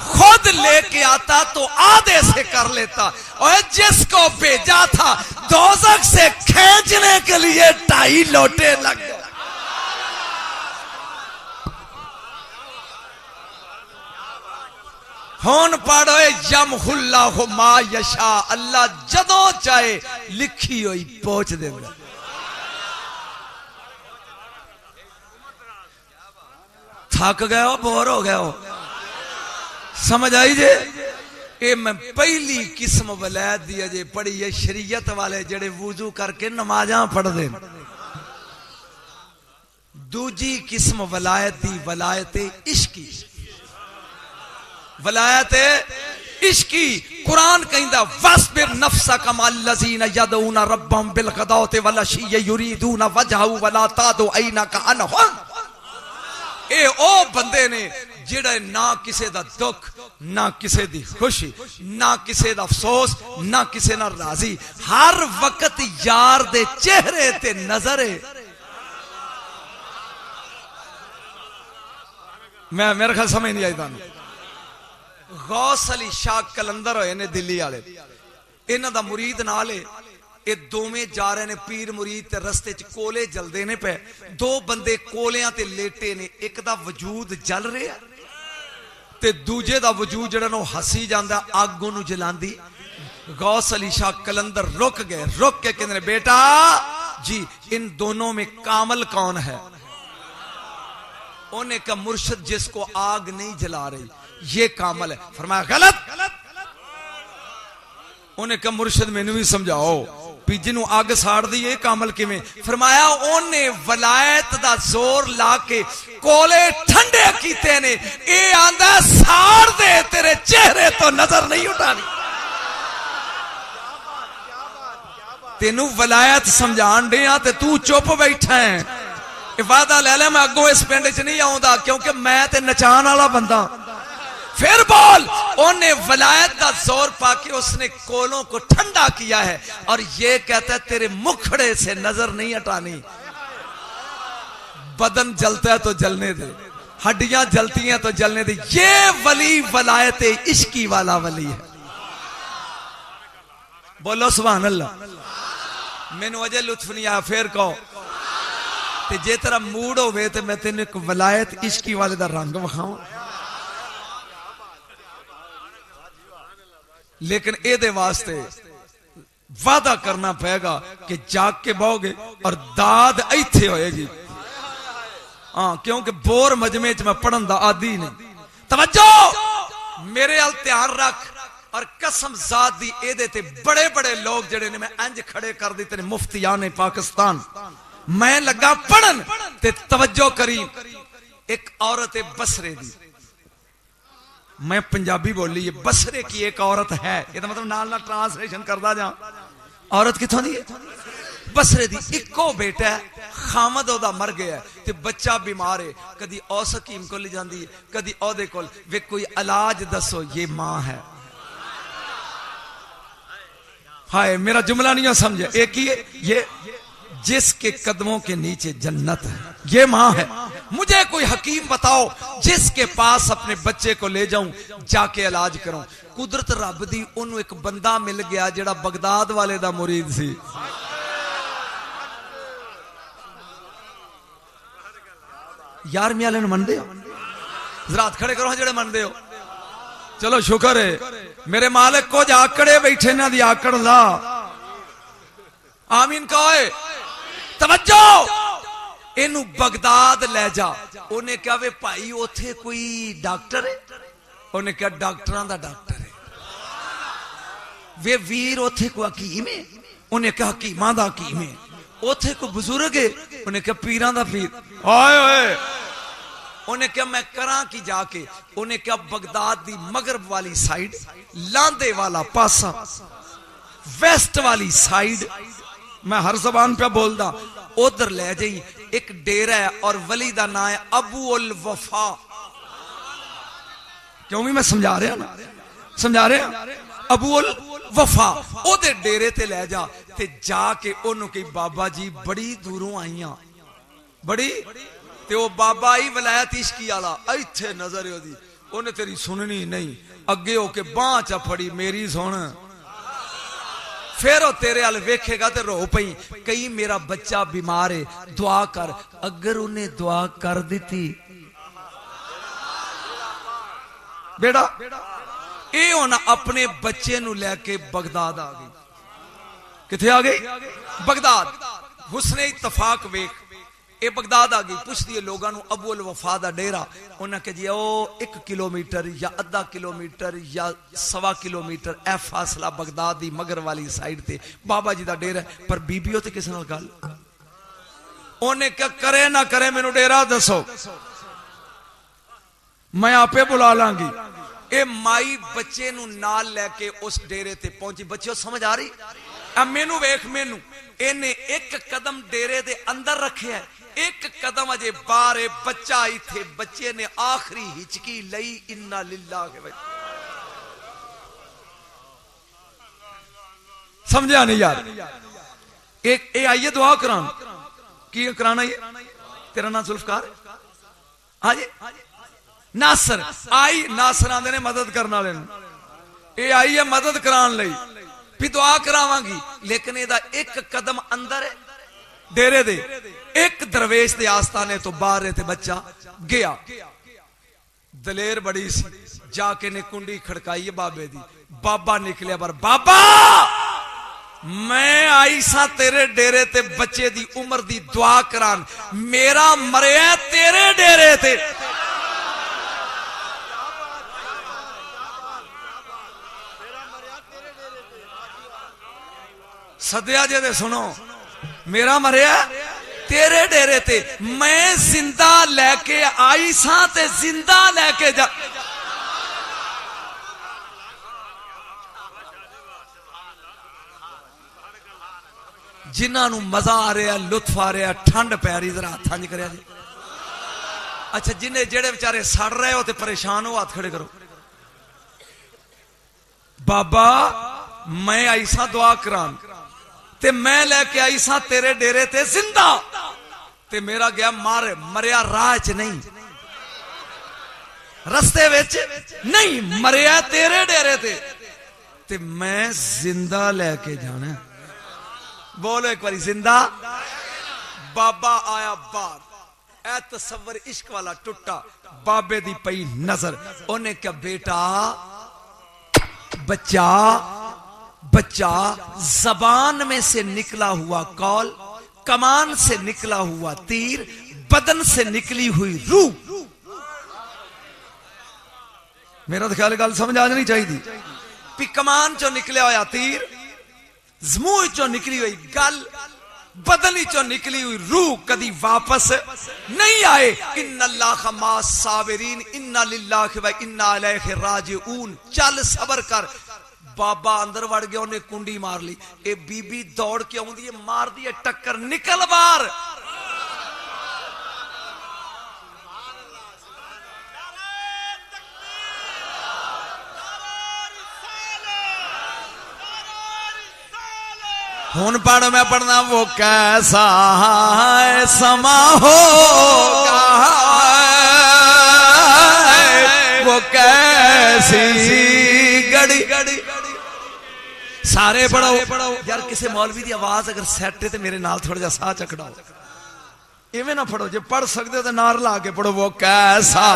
खुद लेके आता तो आधे से कर लेता, और जिसको भेजा था दोज़ख से खींचने के लिए 2.5 लोटे लग गए। हुन पढ़ो यमहुल्लाहु मा यशा, अल्लाह जदों चाहे लिखी हुई पहुंच देगा। थक गए हो, बोर हो गए हो, समझ आई जे? ये मैं पहली किस्म वलायत दी अजे पढ़ी है, शरीयत वाले जेड़े वुजू करके नमाजा पढ़ते। दूजी किस्म वलायत दी वलायत इश्की, वलायत इश्की। कुरान कहंदा वस्बिर नफ्सक मल्लज़ीना यदऊना रब्बहुम बिल गदाति वल अशी युरीदूना वजहहु वला तादु ऐनका अनहुम। ए ओ बंदे ने जेड़े ना किसे दा दुख, ना किसे दी खुशी, ना किसे दा अफसोस, ना किसे ना राजी, हर वक्त यार दे चेहरे ते नजर है। मैं मेरे ख्याल समझ नहीं आई तानू। गौस अली शाह कलंदर होए ने दिल्ली वाले, इन्हां दा मुरीद नाल है। ये दोवें जा रहे ने पीर मुरीद ते रस्ते च कोले जलदे ने पे, 2 बंदे कोलियां ते लेटे ने, एक दा वजूद जल रहा ते दूजे दा वजूद जड़ा नो हसी जांदा, अग ओनू जलांदी। गौस अली शाह कलंदर रुक गए, रुक के कहंदे बेटा जी इन दोनों में कामल कौन है? उन्हें कहा मुर्शिद जिसको आग नहीं जला रही ये कामल है। फरमाया गलत। उन्हें कहा मुर्शिद मैनू भी समझाओ भी जिन्हों अग साड़ दी ये कामल किवें? फरमाया उन्हें वलायत दा जोर ला के कोले ठंडे कीते ने, ये आंदा साड़ दे तेरे चेहरे तो नजर नहीं उठानी। तेनू वलायत समझाण दिया ते तू चुप बैठा है। वादा ले ले मैं अगों इस पिंड च नहीं आऊंदा क्योंकि मैं ते नचाण वाला बंदा। फिर बोल, उन्हें वलायत का जोर पाके उसने कोलों को ठंडा किया है और ये कहता है तेरे मुखड़े से नजर नहीं हटानी। बदन जलता है तो जलने दे, हड्डियां जलती हैं तो जलने दे। ये वली वलायत इश्की वाला वली है। बोलो सुभान अल्लाह। मैनू अजे लुत्फ नहीं आया, फिर कहो ते जे तेरा मूड होवे ते मैं तेन एक वलायत इश्की वाले दा रंग विखावां। लेकिन एदे वास्ते वादा करना पेगा कि जाग के बहोगे और दाद इत्थे होएगी। हाँ, क्योंकि बोर मजमे च मैं पढ़न दा आदी नहीं। तवज्जो, मेरे अल ध्यान रख और कसम जात दी एदे ते बड़े बड़े लोग जड़े ने मैं इंज खड़े कर दिते ने मुफ्तियाने पाकिस्तान। मैं लगा पढ़न ते तवज्जो करी। एक औरत है बसरे दी, मैं पंजाबी बोली है, बसरे की एक औरत है, ये तो मतलब नाल नाल ट्रांसलेशन करदा जा। औरत किथों दी है? बसरे दी। इको बेटा है, खामद ओदा मर गया ते बच्चा बीमार है। कदी औस हकीम को ले जाती है, कदी ओदे कोल। वे कोई इलाज दसो, ये मां है। हाय, मेरा जुमला नहीं समझे। एक ही ये जिसके कदमों के नीचे जन्नत है, ये मां है। मुझे कोई हकीम बताओ जिसके पास अपने बच्चे को ले जाऊं, जाके इलाज करूं। कुदरत रब दी ओनू एक बंदा मिल गया जेड़ा बगदाद वाले दा मुरीद सी। यार मियां ने मनदे हो? जरा हाथ खड़े करो जेड़े मनदे हो। चलो शुक्र है मेरे मालिक को आकड़े बैठे ना दी आकड़ ला। आमीन कहो। तवज्जो, इनू बगदाद ले जा। उन्हें कहा वे भाई उथे कोई डॉक्टर है? उन्हें कहा डॉक्टरां दा डॉक्टर है। वे वीर उथे कोई हकीम है? उन्हें कहा हकीमां दा हकीम है। उथे कोई बुजुर्ग है? उन्हें कहा पीरां दा पीर। ओए ओए, उन्हें कहा मैं करा की जाके? उन्हें कहा बगदाद दी मगरब वाली साइड, लांदे वाला पासा, वेस्ट वाली साइड, मैं हर जबान पे बोलदा, उधर ले जाई। एक डेरा है और वली दा नाम है अबू उल वफा। क्यों भी मैं समझा रहा ना, समझा रहा। अबू उल वफा ओदे डेरे ते ले जा ते जाके ओनू कही बाबा जी बड़ी दूरों आईया, बड़ी ते ओ बाबा ही वलायत इश्की आला इत्थे नजर है ओदी। ओने तेरी सुननी नहीं, अगे होके बांह चा फड़ी मेरी सुन। फिर तेरे अल वेखेगा ते रो पई, कहीं मेरा बच्चा बीमार है, दुआ कर। अगर उन्हें दुआ कर दी बेटा, ये होना अपने बच्चे नु लेके बगदाद आ गई। किथे आ गई? बगदाद। हुस्ने इत्तफाक वेख, ये बगदाद आ गई। पुछदी है लोगों को अबू उल वफा दा डेरा। उन्हें कहा जी ओ 1 किलोमीटर या अद्धा किलोमीटर या 1.25 किलोमीटर ए फासला बगदाद दी मगर वाली साइड ते बाबा जी दा डेरा है। पर बीबी ते किस नाल गल? उन्हें क्या करे ना करे मैनू डेरा दसो, मैं आपे बुला लांगी। ए माई बच्चे नु नाल लेके उस डेरे ते पहुंची। बच्चों समझ आ रही? अब मैनू वेख, मैनू इन्हें एक कदम डेरे दे अंदर रखे है, एक कदम अजे बाहर है। बच्चा इथे, बच्चे ने आखिरी हिचकी लई। इन्ना लिल्लाह। समझा नहीं यार? एक ए आइए दुआ करान की कराना? ये तेरा नाम जुल्फकार? हाँ जी, नासर आई। नासर आंदे ने मदद करने वाले। ये आई है मदद करान लई, भी दुआ करावांगी। लेकिन एदा एक कदम अंदर है डेरे दे, एक दरवेश दे आस्थाने तो बाहर है। ते बच्चा गया। दलेर बड़ी सी, जाके ने कुंडी खड़काई है बाबे दी। बाबा निकलिया पर, बाबा मैं आई सा तेरे डेरे ते बच्चे दी उम्र दी दुआ करान। मेरा मरिया तेरे डेरे ते। सदया जे दे सुनो, मेरा मरिया तेरे डेरे ते, मैं जिंदा लेके आई सा ते जिंदा लेके जा। जिन्होंने मजा आ रहा, लुत्फ आ रहा, ठंड पै रही, जरा हाथ नहीं करिया जी। अच्छा, जिन्हें जेड़े बेचारे सड़ रहे हो ते परेशान हो, हाथ खड़े करो। बाबा मैं आई सा दुआ करान ते मैं लेके आई सा तेरे डेरे ते जिंदा, ते मेरा गया मार, मरिया राह च नहीं, रस्ते विच नहीं, मरिया तेरे डेरे ते मैं जिंदा लेके जाना। बोलो एक बारी जिंदा। बाबा आया बाहर, ऐ तसव्वुर इश्क वाला टुटा। बाबे दी पई नजर, उन्हें क्या बेटा बच्चा बच्चा जबान में से निकला हुआ कौल, कमान से निकला हुआ तीर, बदन से निकली हुई रूह। मेरा तो ख्याल गल समझ आ जानी चाहिए भी कमान चो निकलिया होया तीर, मुंह चो निकली हुई गल, बदन चो निकली हुई रूह कदी वापस नहीं आए। इन्नल्लाह मास साबिरीन इन्ना लिल्लाहि व इन्ना इलैहि राजिऊन। चल सबर कर। बाबा अंदर वड़ गया, उन्हें कुंडी मार ली। ए बीबी दौड़ के आउंदी है, मार दी है टक्कर, निकल बाहर। हुन पढ़ मैं पढ़ना वो कैसा है समा होगा, वो कैसी घड़ी। सारे पढ़ो यार। किसी मौलवी की आवाज अगर सैट है तो मेरे नाल थोड़ा जा साह चकड़ाओ। इवें ना पढ़ो, जो पढ़ सकते हो तो नार ला के पढ़ो। वो कैसा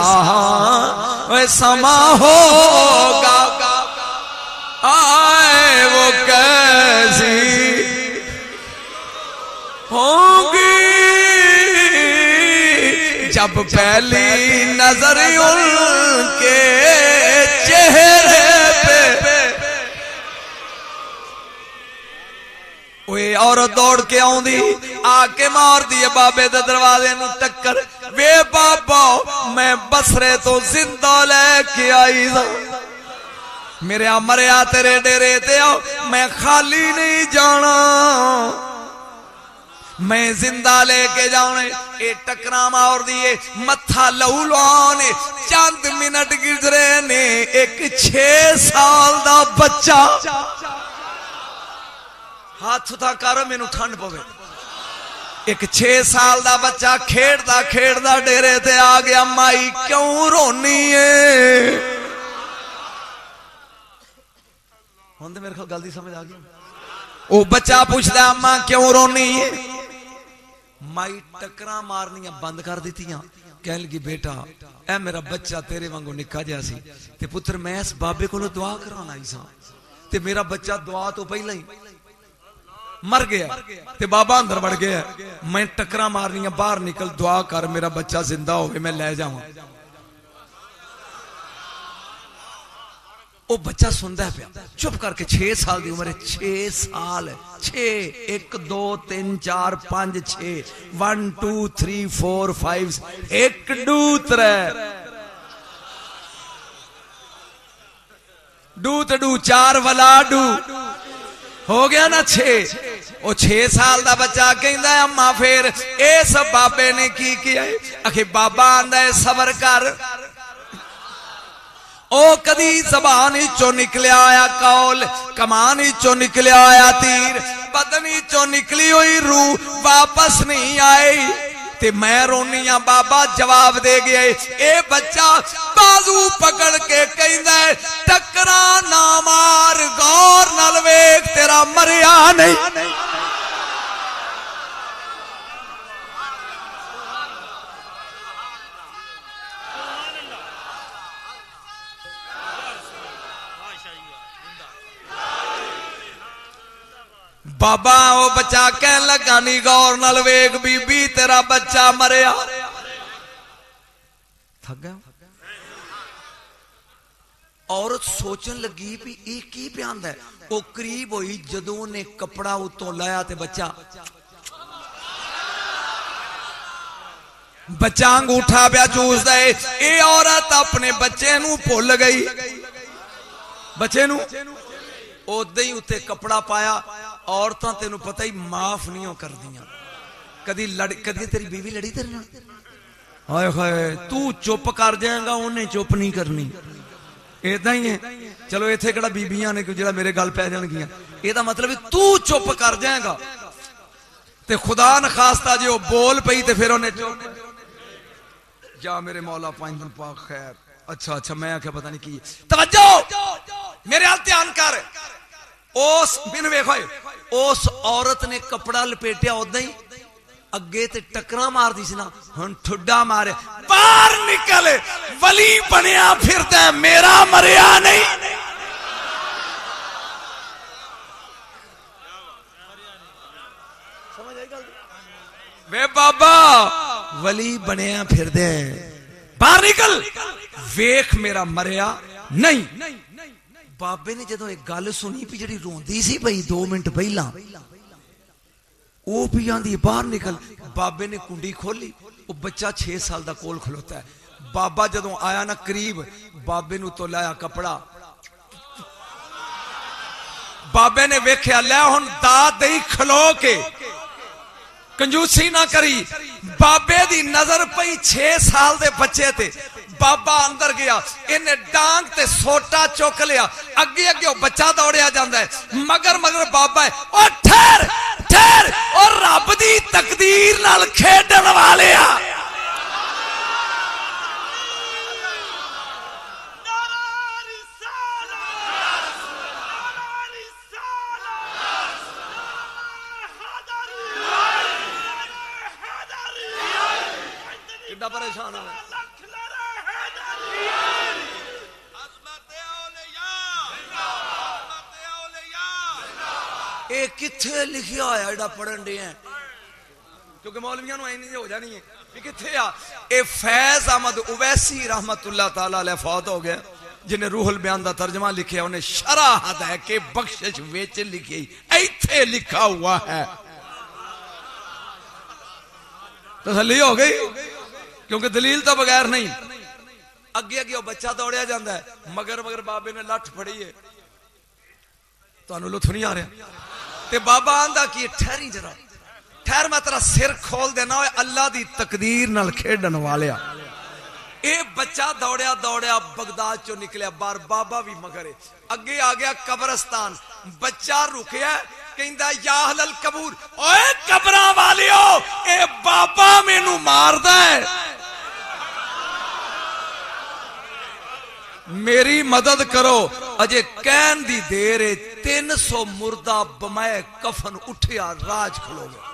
है समा होगा, आए वो कैसी होगी जब पहली नजर उनके चेहरे पे। ओए और दौड़ के आउंदी, आके मार दिए बाबे दे दरवाजे नू टक्कर। वे बाबा मैं बसरे तो जिंदा लेके आई सा, मेरे आ मरिया तेरे डेरे ते आओ, मैं खाली नहीं जाना, मैं जिंदा लेके जाने। ए टकरा मार दिए, मत्था लहू लुआने। चंद मिनट गुजरे ने, एक 6 साल दा बच्चा हाथ उठा कर मैनू ठंड पवे। एक 6 साल दा बच्चा खेड़दा खेड़दा डेरे ते आ गया। माई क्यों रोनी है? हुण ते मेरे ख्याल गल दी समझ आ गई। ओ बच्चा पूछदा अम्मा क्यों रोनी है? माई टकरा मारनियां बंद कर दित्तियां। कह लगी बेटा ए मेरा बच्चा तेरे वांगू निक्का जिहा सी ते पुत्र मैं इस बाबे कोलों दुआ करान आई सा ते मेरा बच्चा दुआ तो पहला ही मर गया ते बाबा अंदर बढ़ गया। मैं टकरा मारनियां बाहर निकल, दुआ कर मेरा बच्चा जिंदा होवे, मैं ले जावां। ओ बच्चा सुनदा पिया चुप करके। 6 साल की उम्र है, 6 साल, 6 1 2 3 4 5 6 1 2 3 4 5 1 2 3 डू तो डू 4 वाला डू हो गया ना 6। ओ 6 साल का बच्चा कहंदा अम्मा फिर इस बाबे ने की किया? आखे बाबा आंदा है सबर कर। ओ कदी जबान चो निकलिया आया कौल, कमान चो निकलिया आया तीर, बदन चो निकली हुई रूह वापस नहीं आई ते मैं रोनिया। बाबा जवाब दे गया। ए बच्चा बाजू पकड़ के कहंदा है टकरा ना मार, गौर नाल वेख तेरा मरिया नहीं। बाबा वो बच्चा कह लगा नी गौर नाल वेख बीबी तेरा बच्चा मरिया। थक गया। औरत सोचन लगी भी ये की बयान है। वो करीब हुई जदों ने कपड़ा उतों लाया ते बच्चा अंगूठा पिया चूसदा है। ये औरत अपने बच्चे नू भुल गई, बच्चे नू ओदे ही उत्ते कपड़ा पाया। औरतां तेनू पता ही माफ नहीं कर दियां। कदी कदी तेरी बीवी लड़ी तेरे नाल, हाय हाय तू चुप कर जाएगा, उन्हें चुप नहीं करनी। इदा ही है। चलो इत्थे किहड़ा बीबियां ने जिहड़ा मेरे गल पै जाणगियां। इहदा मतलब तू चुप कर जाएगा ते खुदा न खास्ता जे बोल पई ते फिर उन्हें चुप जा मेरे मौला 5 दिन पाक खैर। अच्छा अच्छा मैं आख्या पता नहीं की। तवज्जो मेरे हाल ध्यान कर। उस बिन वेखो उस औरत ने कपड़ा लपेटिया उदा ही अगे ते टकरा मार दी सी ना, हुण ठुड्डा मारे बाहर निकल वली बनया फिरदा मेरा मरिया नहीं। वे बाबा वली बनया फिर दे, बाहर निकल, वेख मेरा मरिया नहीं। बाबे ने जदों एक गल सुनी भी जी रोंदी सी पई 2 मिनट पहला, वो भी आंदी बाहर निकल। बाबे ने कुंडी खोली, वो बच्चा 6 साल का कोल खलोता है। बाबा जदों आया ना करीब, बाबे नू तो लाया कपड़ा, बाबे ने वेख्या लै हुण दात दई खलो के, कंजूसी ना करी। बाबे दी नजर पई 6 साल दे बच्चे ते। बाबा अंदर गया, इन्हें डांग ते सोटा चुक लिया, अगे अगे बच्चा दौड़िया जाता है, मगर मगर बाबा है। और ठहर ठहर, और रब दी तकदीर नाल खेडण वाले आ। परेशान हो ये किथे लिखिया होया जेड़ा पढ़न दे हैं, क्योंकि मौलवियां नूं इन्नी हो जानी है कि किथे आ। ये फैज अहमद उवैसी रहमतुल्लाह ताला अलैह फौत हो गया, जिन्हें रूहुल बयान दा तर्जमा लिखिया, उन्हें शरह है कि बख्शिश विच लिखी, इत्थे लिखा हुआ है। तसल्ली हो गई, क्योंकि दलील तो बगैर नहीं। अगे अगे बच्चा दौड़िया जाता है, मगर मगर बाबे ने लठ फड़ी है। तुहानू लुत्फ नहीं आ रहा? ते बाबा आंदा कि ठहरी जरा, ठहर, मैं तेरा सिर खोल देना, अल्लाह दी तकदीर नाल खेडन वाले। ये बच्चा दौड़िया दौड़िया बगदाद चो निकलिया बाहर, बाबा भी मगर है। अगे आ गया कब्रस्तान, बच्चा रुकया, कहंदा या अहलल कबूर, ओए कब्रां वालियो, ए बाबा मैनू मारदा है, मेरी मदद करो। अजे कहन दी देर है, 300 मुर्दा बमाए कफन उठिया, राज खलो गया।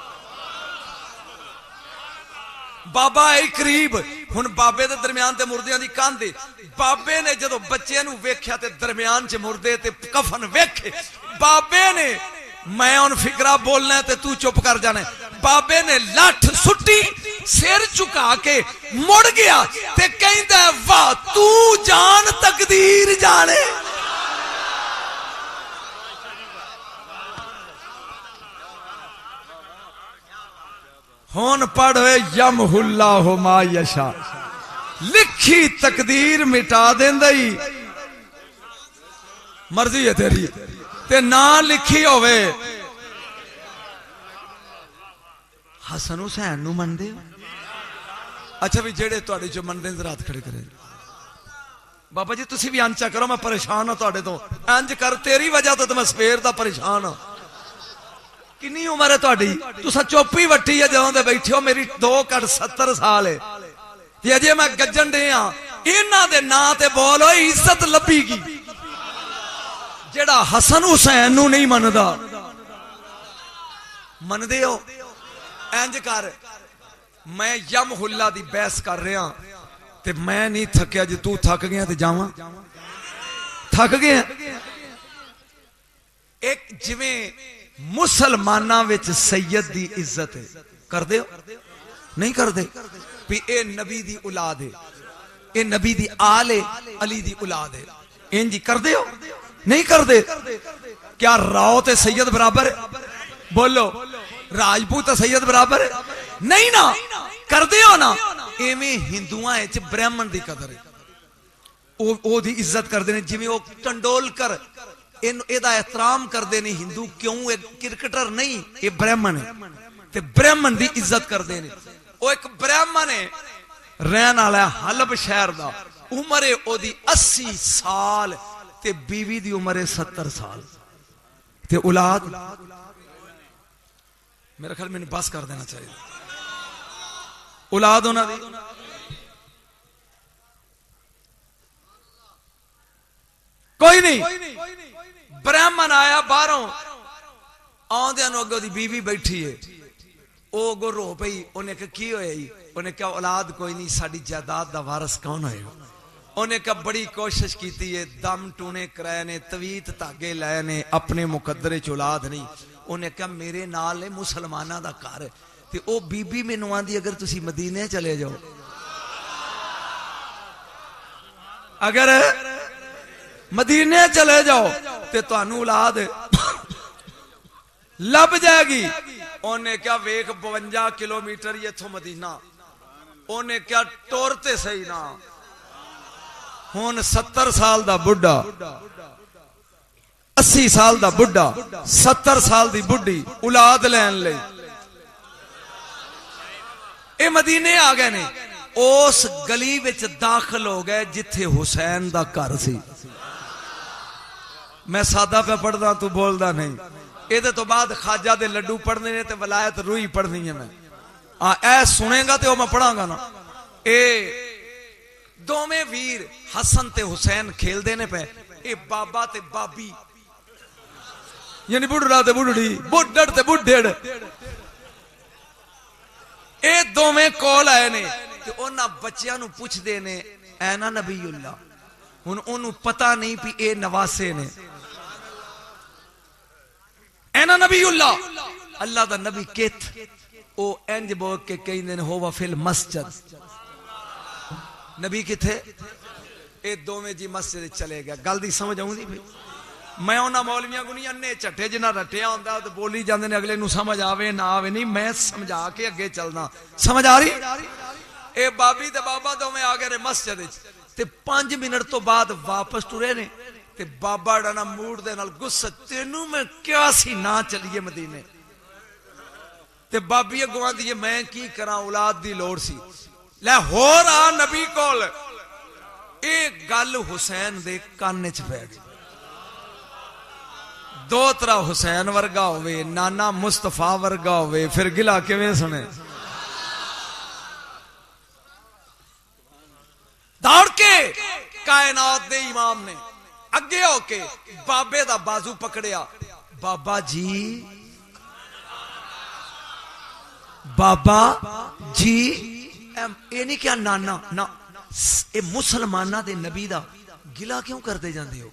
बाबा आई करीब, हुण बाबे दे दरम्यान ते मुर्दियां दी कंध। बाबे ने जदों बच्चे नूं वेख्या ते दरम्यान च मुर्दे ते कफन वेखे, बाबे ने, मैं हुण फिकरा बोलना ते तू चुप कर जाना। बाबे ने लठ सुट्टी, सिर झुका के मुड़ गया ते कहंदा वाह तू जान तकदीर जाने। हुण पढ़ यमहुल्लाहु मा यशा, लिखी तकदीर मिटा देंदा ही, मर्जी है तेरी, ते ना लिखी होवे। हसन हुसैन नू मनदे हो? अच्छा भी जेड़े तुहाडे चो मनदे ने रात खड़े करे। बाबा जी तुसी भी अंचा करो, मैं परेशान हाँ तुहाडे तो। इंज कर, तेरी वजह तो मैं सवेर दा परेशान हाँ। किन्नी उम्र है तुहाडी? तुसा चुप ही वट्टी है जदों दे बैठे हो। मेरी 2 घट 70 साल है, ते अजे मैं गज्जन दे हां। इन्हां दे नां ते बोलो, इज्जत लभीगी। जेड़ा हसन हुसैन नू नहीं मनदा, मनदे हो? इंज कर, मैं यमहुल्ला दी बहस कर रहा, ते मैं नहीं थकिया। जे तू थक गया तो जावां? थक गया। एक जिवें मुसलमानां विच सैयद दी इज्जत है, कर दे हो? नहीं कर दे भी ए नबी दी औलाद है, ए नबी दी आल है, अली दी औलाद है, इंज कर दे हो? नहीं कर दे। क्या राव ते सैयद बराबर है? बोलो, राजपूत ते सैयद बराबर है? नहीं ना, कर दे हो ना। इवें हिंदुआं च ब्राह्मण दी कदर है, ओ दी इज्जत करदे ने। जिवें ओ टंडोलकर एदा एहतराम करदे ने हिंदू, क्यों? एक क्रिकेटर नहीं, ये ब्राह्मण है, ते ब्राह्मण दी इज्जत करदे ने। ओ एक ब्राह्मण है, रहन वाला हलब शहर दा, उम्र है ओदी 80 साल, ते बीवी दी उम्र है 70 साल, ते औलाद। मेरा ख्याल मैंने बस कर देना चाहिए। औलाद उन्हां दी कोई नहीं। ब्राह्मण आया बाहरों, आउंदे नु अगे ओदी बीवी बैठी है, ओ अगो रो पई। उन्हें कहा की होया जी? उन्हें कहा औलाद कोई नहीं, साडी जायदाद दा वारिस कौन होएगा? उन्हें कहा बड़ी कोशिश की है, दम टूने कराए ने, तवीत धागे लाए ने, अपने मुकद्दरे च औलाद नहीं। उन्हें कहा मेरे नाल मुसलमाना दा घर, ते ओ बीबी मैनू आंदी अगर तुसी मदीने चले जाओ, अगर मदीने चले जाओ ते तुहानू औलाद लब जाएगी। उन्हें क्या वेख 52 किलोमीटर इथों मदीना, उन्हें क्या टोर ते सही ना। हुन 70 साल दा बुढ़ा, 80 साल दा बुढ़ा, 70 साल दी बुढ़ी औलाद लैन लई ए मदीने आ गए ने। उस गली विच दाखिल हो गए जिथे हुसैन दा घर सी। मैं सादा पे पढ़दा, तू बोलदा नहीं। ਇਹਦੇ ਤੋਂ ਬਾਅਦ ਖਾਜਾ ਦੇ ਲੱਡੂ ਪੜਨੇ ਨੇ ਤੇ ਵਲਾਇਤ ਰੂਹੀ ਪੜਨੀ ਹੈ। ਮੈਂ ਇਹ ਸੁਣੇਗਾ ਤੇ ਉਹ ਮੈਂ ਪੜਾਂਗਾ ਨਾ। ਇਹ ਦੋਵੇਂ ਵੀਰ ਹਸਨ ਤੇ ਹੁਸੈਨ ਖੇਲਦੇ ਨੇ ਪਏ। ਇਹ ਬਾਬਾ ਤੇ ਬਾਬੀ ਯਾਨੀ ਬੁੱਢੜਾ ਤੇ ਬੁੱਢੜੀ, ਬੁੱਢੜ ਤੇ ਬੁੱਢੜ, ਇਹ ਦੋਵੇਂ ਕੋਲ ਆਏ ਨੇ ਤੇ ਉਹਨਾਂ ਬੱਚਿਆਂ ਨੂੰ ਪੁੱਛਦੇ ਨੇ ਐ ਨਾ ਨਬੀਉल्लाह। ਹੁਣ ਉਹਨੂੰ ਪਤਾ ਨਹੀਂ ਵੀ ਇਹ ਨਵਾਸੇ ਨੇ। ऐना नबीउल्लाह, अल्लाह दा नबी कित ओ इंज बोल के कहंदे ने होवा फिल मस्जिद। नबी किथे? ए दोवें जी मस्जिद चले गए। गल दी समझ आउंदी पई? मैं उन्हां मौलवियां को नहीं अन्ने झट्टे जिन्हां रटिया हुंदा ते बोली जांदे ने, अगले नूं समझ आवे ना आवे नहीं, मैं समझा के अगे चलना। समझ आ रही? ए बाबी ते बाबा दोवें आ गए मस्जिद विच ते 5 मिनट तो बाद वापस टुरे ने ते बाबा डाना मूड दे नाल गुस्सा, तेनू मैं क्या सी ना चलिए मदीने। ते बाबी अगों आंदी है मैं की करा, औलाद दी लोड़ सी। लै होर आ नबी कोल। ए गल हुसैन दे कान च पै गई। दोतरा हुसैन वर्गा होवे, नाना मुस्तफा वर्गा होवे, फिर गिला किवें सुने। दौड़ के कायनात दे इमाम ने अगे होके बाबे दा बाजू पकड़िया। बाबा जी, बाबा जी, ए नहीं क्या नाना ना, ए मुसलमाना दे नबी दा गिला क्यों करते जाते हो?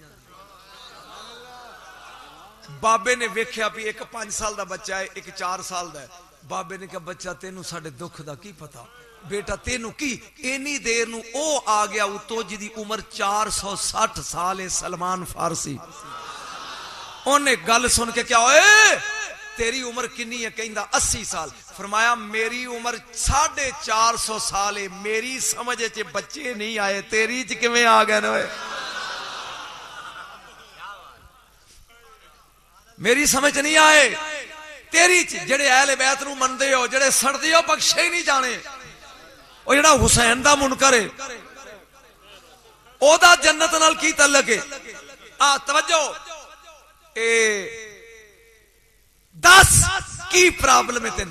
बाबे ने वेख्या भी एक 5 साल दा बच्चा है, एक 4 साल दा है। बाबे ने कहा बच्चा तेनू साडे दुख दा की पता, बेटा तेनू की इन्नी देर नू ओ आ गया उतो जिदी उम्र 460 साल है, सलमान फारसी। उन्हें गल सुन के क्या होए, तेरी उम्र किन्नी है? कहंदा 80 साल। फरमाया मेरी उम्र 450 साल है, मेरी समझ च बच्चे नहीं आए, तेरी च किवें आ गए ने? मेरी समझ नहीं आए, तेरी च। जेड़े अहले बैत नू मनदे हो, जेड़े सड़दे हो, बख्शे ही नहीं जाने। और जेड़ा हुसैन दा मुनकर है, ओदा जन्नत नाल की तल्लक है? आ तवज्जो, ए दस की प्रॉब्लम है तेन?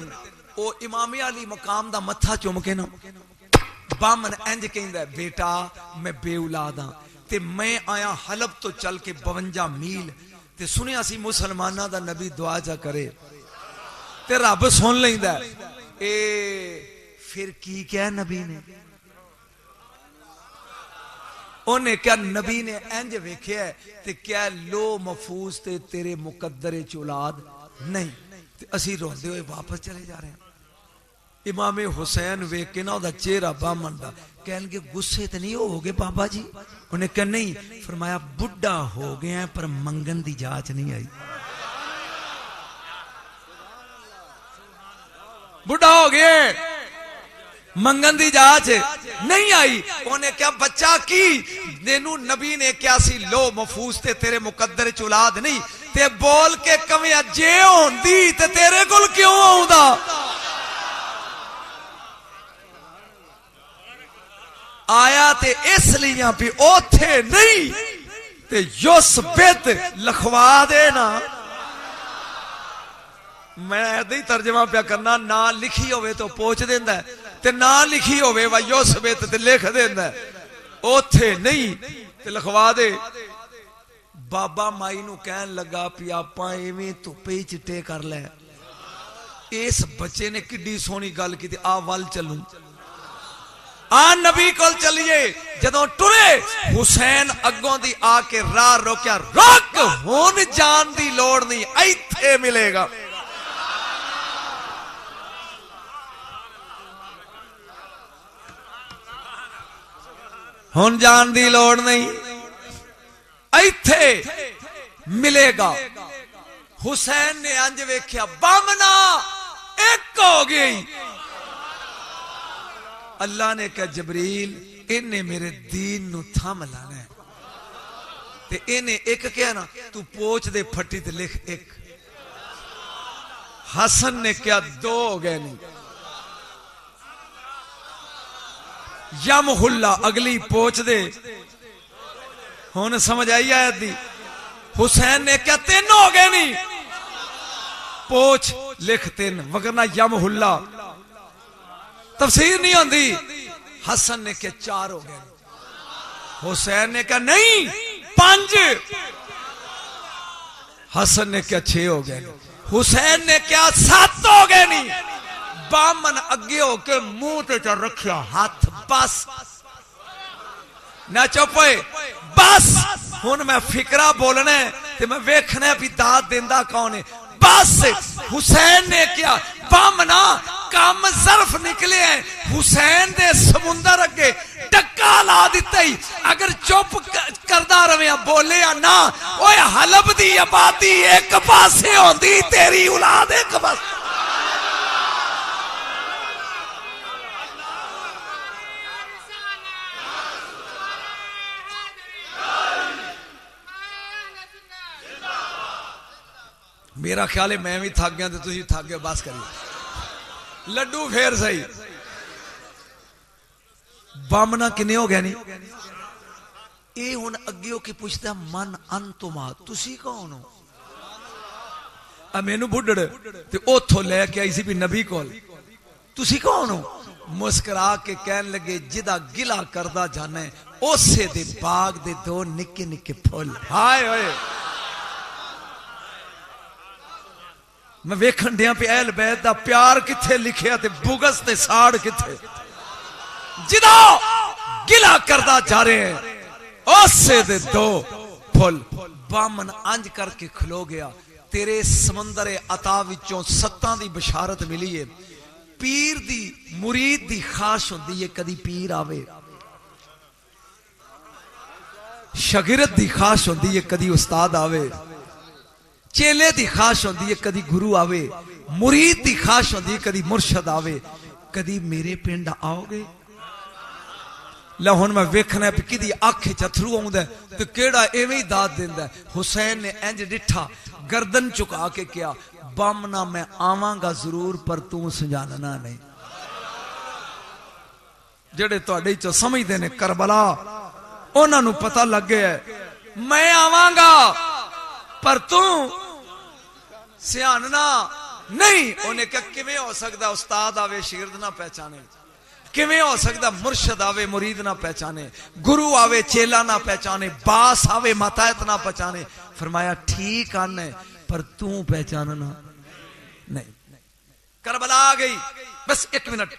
ओ इमाम अली मकाम दा मत्था चुम के ना बामन इंज कहंदा, बेटा मैं बेऔलाद हां ते मैं आया हलब तो चल के 52 मील ते सुनिया सी मुसलमाना दा नबी दुआ जा करे ते रब सुन लैंदा। ए फिर की क्या नबी ने? उन्हें क्या नबी ने इंज वेख्या ते क्या लो महफूज ते तेरे मुकद्दरे च औलाद नहीं, ते असी रोंदे हुए वापस चले जा रहे हैं। इमाम हुसैन वेख के ना ओदा चेहरा बामन दा, कहणगे गुस्से ते नहीं होगे बाबा जी? उन्हें कहा नहीं। फरमाया बुढ़ा हो गया पर मंगन दी जांच नहीं आई। बुढ़ा हो गया, मंगन दी जांच नहीं आई। उन्हें क्या बच्चा की तेनू नबी ने क्या सी लो महफूज ते तेरे मुकद्दर च औलाद नहीं, ते बोल के कवे जे होंदी ते तेरे कोल क्यों आउंदा? आया ते इसलिए भी ओथे नहीं ते युस बिद लखवा देना। मैं ऐदा ही तर्जमा पिया करना, ना लिखी होवे तो पोच देंदा है, ते ना लिखी होवे वा युस बिद ते लिख देंदा है। ओथे नहीं ते लखवा दे। बाबा माई नू कहन लगा भी आपां एवें धुप्पे ही चिट्टे कर लै। इस बच्चे ने किड्डी सोहनी गल की, आ वल चलूं, आ नबी कोल चलिए। जदों टुरे हुसैन अगों दी आके राह रोकिया, रोक हुण जान दी लोड़ नहीं, इत्थे मिलेगा। हुण जान दी लोड़ नहीं, इत्थे मिलेगा। हुसैन ने अंज वेख्या बामना एक हो गई। अल्लाह ने कहा जबरील इन्हें मेरे दीन नू थम लाना है, ते इन्हें एक क्या ना तू पोच दे फट्टी ते लिख एक। हसन ने क्या दो हो गए नहीं। यमहुल्ला अगली पोच दे, हुन समझ आई आयत दी। हुसैन ने क्या तीन हो गए नहीं, पोच लिख तीन, वगरना यमहुल्ला तफसीर नहीं होती। हसन ने क्या चार हो गए, हुसैन ने क्या नहीं पांच, हसन ने क्या छह हो गए, हुसैन ने क्या सात हो गए नहीं। बामन अगे होके मुंह ते चढ़ रखिया हाथ, बस ना चुप होए, बस हुन मैं फिकरा बोलना है ते मैं वेखना भी दाद देंदा कौन है। बस हुसैन ने क्या बामना काम ज़र्फ निकले हैं, हुसैन दे समुंदर अगे टक्का ला दिता ही। अगर चुप करदा रहे बोले या ना, ओए हलब दी आबादी एक पासे होंदी, तेरी औलाद एक पासे। मेरा ख्याल है मैं भी थक गया तो तुम थक गए, बस करिए। लड्डू फेर सही। बामना किन्ने हो गया नहीं, ये हुन अगे होके पूछता मन अंतुमा तुसी कौन हो। मैनू बुढ़ड़ ते उथों लैके आई सी भी नबी कोल, तुसी कौन हो। मुस्कुरा के कहन लगे जिदा गिला करदा जाना है उसे दे बाग दे दो निक्के निक्के फुल। हाय होए मैं वेखन दिया पे अहल बैत दा प्यार किथे लिखिया ते बुगस ते साड़ किथे। जिदा गिला करदा जा रहे हैं उसे दे दो फुल। बामन अंज करके खलो गया। तेरे समंदर अता विचों सत्तां दी बशारत मिली है। पीर दी मुरीद दी खाश होंदी है, कदी पीर आवे। शागिर्द दी खाश होंदी है, कदी उस्ताद आवे। चेले दी खाश होंदी है, कदी गुरु आवे। मुरीद दी खाश होंदी है, कदी मुर्शद आवे। कदी मेरे पिंड आओगे। ला हुन मैं वेखना भी किदी अख च अथरू आउंदा ते केड़ा एवें ही दाद दिंदा। हुसैन ने इंज डिठा, गर्दन झुका के क्या बामना मैं आवांगा जरूर पर तू सुजानना नहीं। जेड़े तुहाडे चो समझदे ने करबला उन्हां नूं पता लग गया मैं आवांगा पर तू सियानना नहीं। उन्हें क्या किवें हो सकदा उस्ताद आवे शागिर्द ना पहचाने, किवें हो सकदा मुर्शद आवे मुरीद ना पहचाने, गुरु आवे चेला ना पहचाने, बास आवे मातायत ना पहचाने। फरमाया ठीक आने पर तू पहचानना नहीं। करबला आ गई, बस एक मिनट।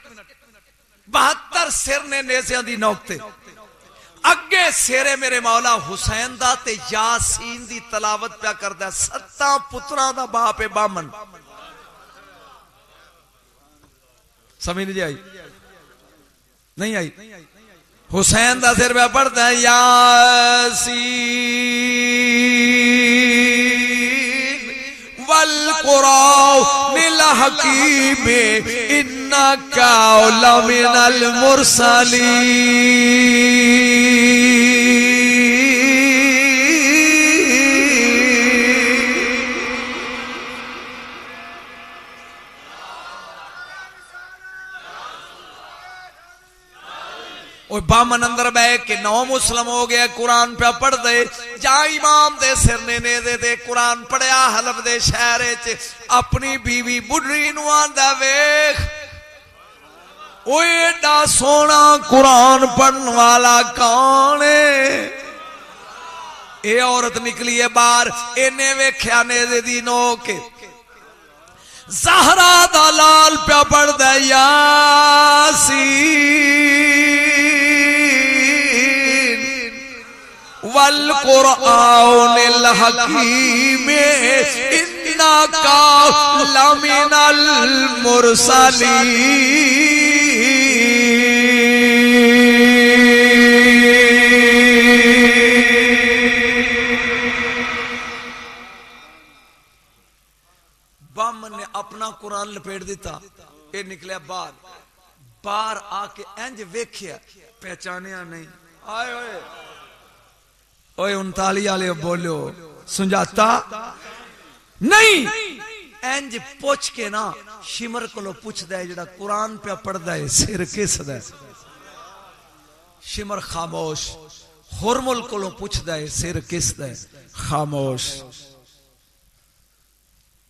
72 सिर ने नेज़ियां दी नोक ते अगे सेरे मेरे मौला हुसैन दा ते यासीन दी तलावत पिया करदा। 7 पुत्रां दा बाप है बामन। समझ नहीं आई, नहीं आई। हुसैन दा सिर पे पढ़ता है यासीन वल कुरानिल हकीम इन्नका लमिनल मुरसलीन। और बामन अंदर बह के 9 मुस्लिम हो गया, कुरान पे पढ़ दे। जा इमाम दे सिरने ने दे कुरान पढ़िया हलफ दे शहर च। अपनी बीवी बुढ़ी नूं आंदा वेख ओ एडा सोना कुरान पढ़न वाला कौन है। ये औरत निकली है बाहर, इन्हें वेख्या नेज़े दी नोक ज़हरा दा लाल पे पढ़ दे यासीन वल कुरानिल हकीम इन्नका लमिनल मुरसलीन। बामन ने अपना कुरान लपेट दिता, ये निकलिया बाहर। बाहर आके इंज वेख्या, पहचानिया नहीं। आए ओए ओए 39 वाले बोलो सुंजाता नहीं। इंज पूछ के ना शिमर को पूछदा है जेड़ा कुरान पे पढ़दा है सिर किसदा है। शिमर खामोश। हुरमुल को पूछदा है सिर किसदा है, खामोश।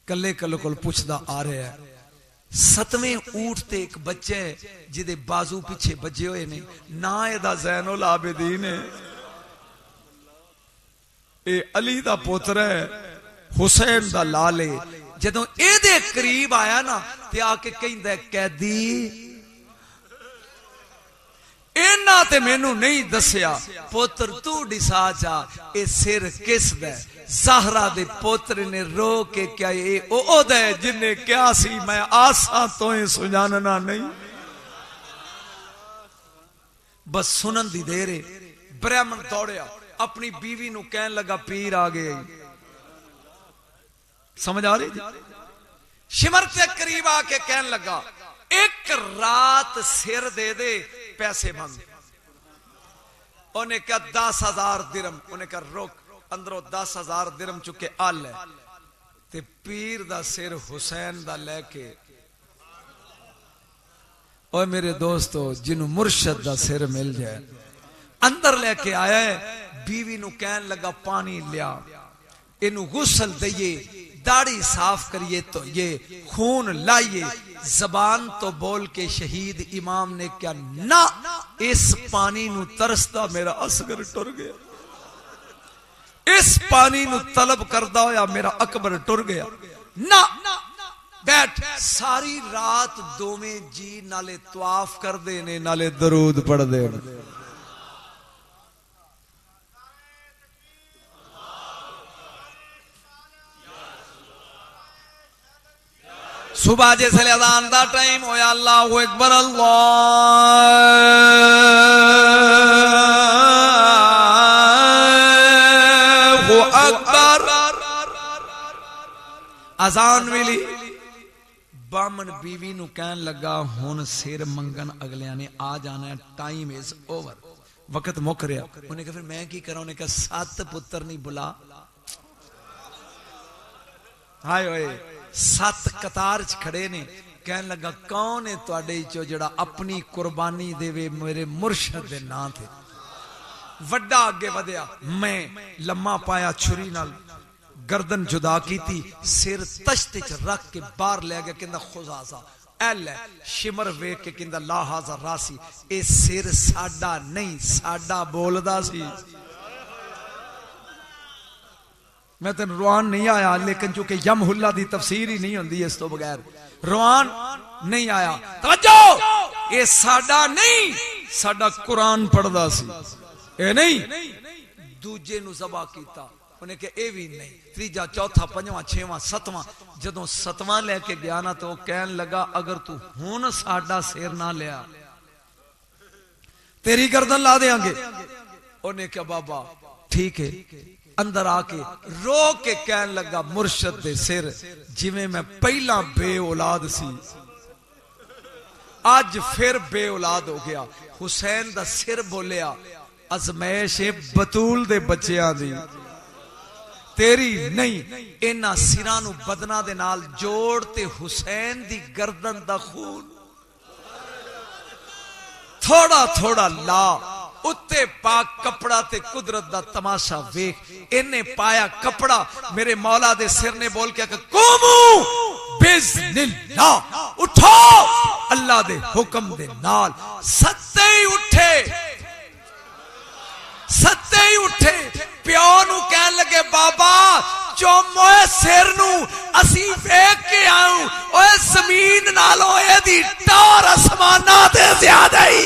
कले कल को पूछदा आ रहा है। 7वें ऊंट ते एक बच्चे जिदे बाजू पीछे बजे हुए ने, ना एदा ज़ैनुल आबिदीन है, ए अली दा पुत्र है, हुसैन दा लाल है। जदों एदे करीब आया ना ते आके कहंदा कैदी इन्ना ते मैनू नहीं दसिया, पुत्र तू डिसा जा ए सिर किस दा। ज़हरा दे पुत्र ने रो के क्या ये ओदा है जिन्ने क्या सी मैं आसा तो सुजानना नहीं। बस सुनन दी देर है। ब्राह्मण दौड़िया अपनी बीवी नू कहन लगा पीर आ गए। समझ आ रही? शिमर के करीब आके कहन लगा एक रात सिर दे दे, पैसे मांग। उन्हें कहा 10,000 दिरहम। उन्हें कहा रोक, अंदरों 10,000 दिरहम चुके आल है ते पीर दा सिर हुसैन दा लेके। और मेरे दोस्तों जिन्हों मुर्शद दा सिर मिल जाए अंदर लेके आया है। बीवी नू कहन लगा पानी लिया, इनू गुसल दइए, दाढ़ी साफ करिए, तो ये खून लाइए। जबान तो बोल के शहीद इमाम ने क्या ना, इस पानी नू तरसदा मेरा असगर टुर गया, इस पानी नू तलब करदा होया मेरा अकबर टुर गया ना। बैठ। सारी रात दोवें जी नाले तवाफ कर दे ने नाले दरूद पढ़ दे। सुबह जैसे अज़ान दा टाइम होया, अल्लाहु अकबर अल्लाहु अकबर। अज़ान मिली। बामन बीवी नू कहन लगा हुन सिर मंगन अगलियां ने आ जाना है, टाइम इज ओवर, वक्त मुक रहा। उन्हें कहा फिर मैं की करा? उन्हें कहा 7 पुत्र नहीं बुला। हाय ओए 7 कतार च खड़े ने। कहन लगा कौन है तुहाडे चो जेड़ा अपनी कुर्बानी देवे मेरे मुर्शद दे नां ते? वड्डा आगे वधिया। मैं लम्मा पाया, छुरी नाल गर्दन जुदा की थी, सिर तश्त च रख के बाहर ले गया। कहंदा खुजासा एल है। शिमर वेख के कहंदा ला हाज़ा रासी, ए सिर साडा नहीं, साडा बोलदा सी। मैं तेन रुआन नहीं आया, लेकिन चूंकि यमहुल्ला दी तफसीर ही नहीं होंदी इस तो बगैर रुआन नहीं आया। तवज्जो, ये साडा नहीं, साडा कुरान पढ़दा सी। ए नहीं, दूजे नु ज़बा कीता। उन्हें कहा ए भी नहीं, तीजा चौथा पंजवां छेवां सतवां। जदों 7वां लेके गया ना तो कहन लगा अगर तू हुन साडा सिर ना लिया तेरी गर्दन ला देंगे। उन्हें कहा बाबा ठीक है। अंदर आके रो के कहन लगा मुर्शद दे सिर जिवें मैं पहला बे औलाद सी, आज फिर बे औलाद हो गया। हुसैन दा सिर बोलिया अजमैश बतूल दे बच्चियां दी, तेरी नहीं। इन्हां सिरां नूं बदना दे नाल जोड़ ते हुसैन दी गर्दन दा खून थोड़ा थोड़ा ला, उत्ते पाक कपड़ा ते कुदरत दा तमाशा वेख। इन्हें पाया कपड़ा, मेरे मौला दे सिर ने बोल के कुमू बिज़निल्लाह, उठो अल्लाह दे हुक्म दे नाल। सत्ते ही उठे, सत्ते ही उठे। प्यो नू कहन लगे बाबा चोमोए सिर नू असी वेख के आऊं, ओए जमीन नालों एदी टार आसमाना ते ज्यादा ही।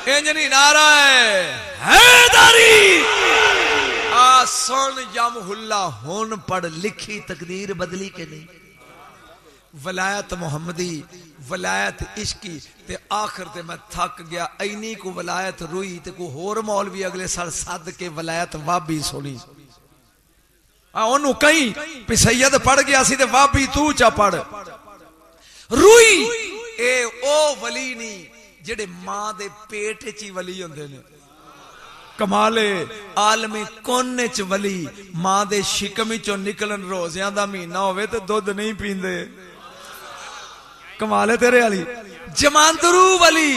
इंजनी नारा हैदरी। आ सुन यमहुल्ला हुन पढ़ लिखी तकदीर बदली के नहीं। वलायत मुहम्मदी वलायत इश्की ते आखिर ते मैं थक गया। इन्नी को वलायत रुई ते को होर मौलवी अगले साल सद के वलायत वाबी सुनी। ओनू कहीं भी सैयद पढ़ गया सी ते वाबी तू चा पढ़। रुई ए ओ वली नहीं जेड़े मां दे पेट च ही वली होंदे ने। कमाले आलमे कोने च वली मां दे शिकम चो निकलन रोज़ियां दा महीना होवे ते दुध नहीं पींदे। कमाले तेरे वाली जमांदरू वली।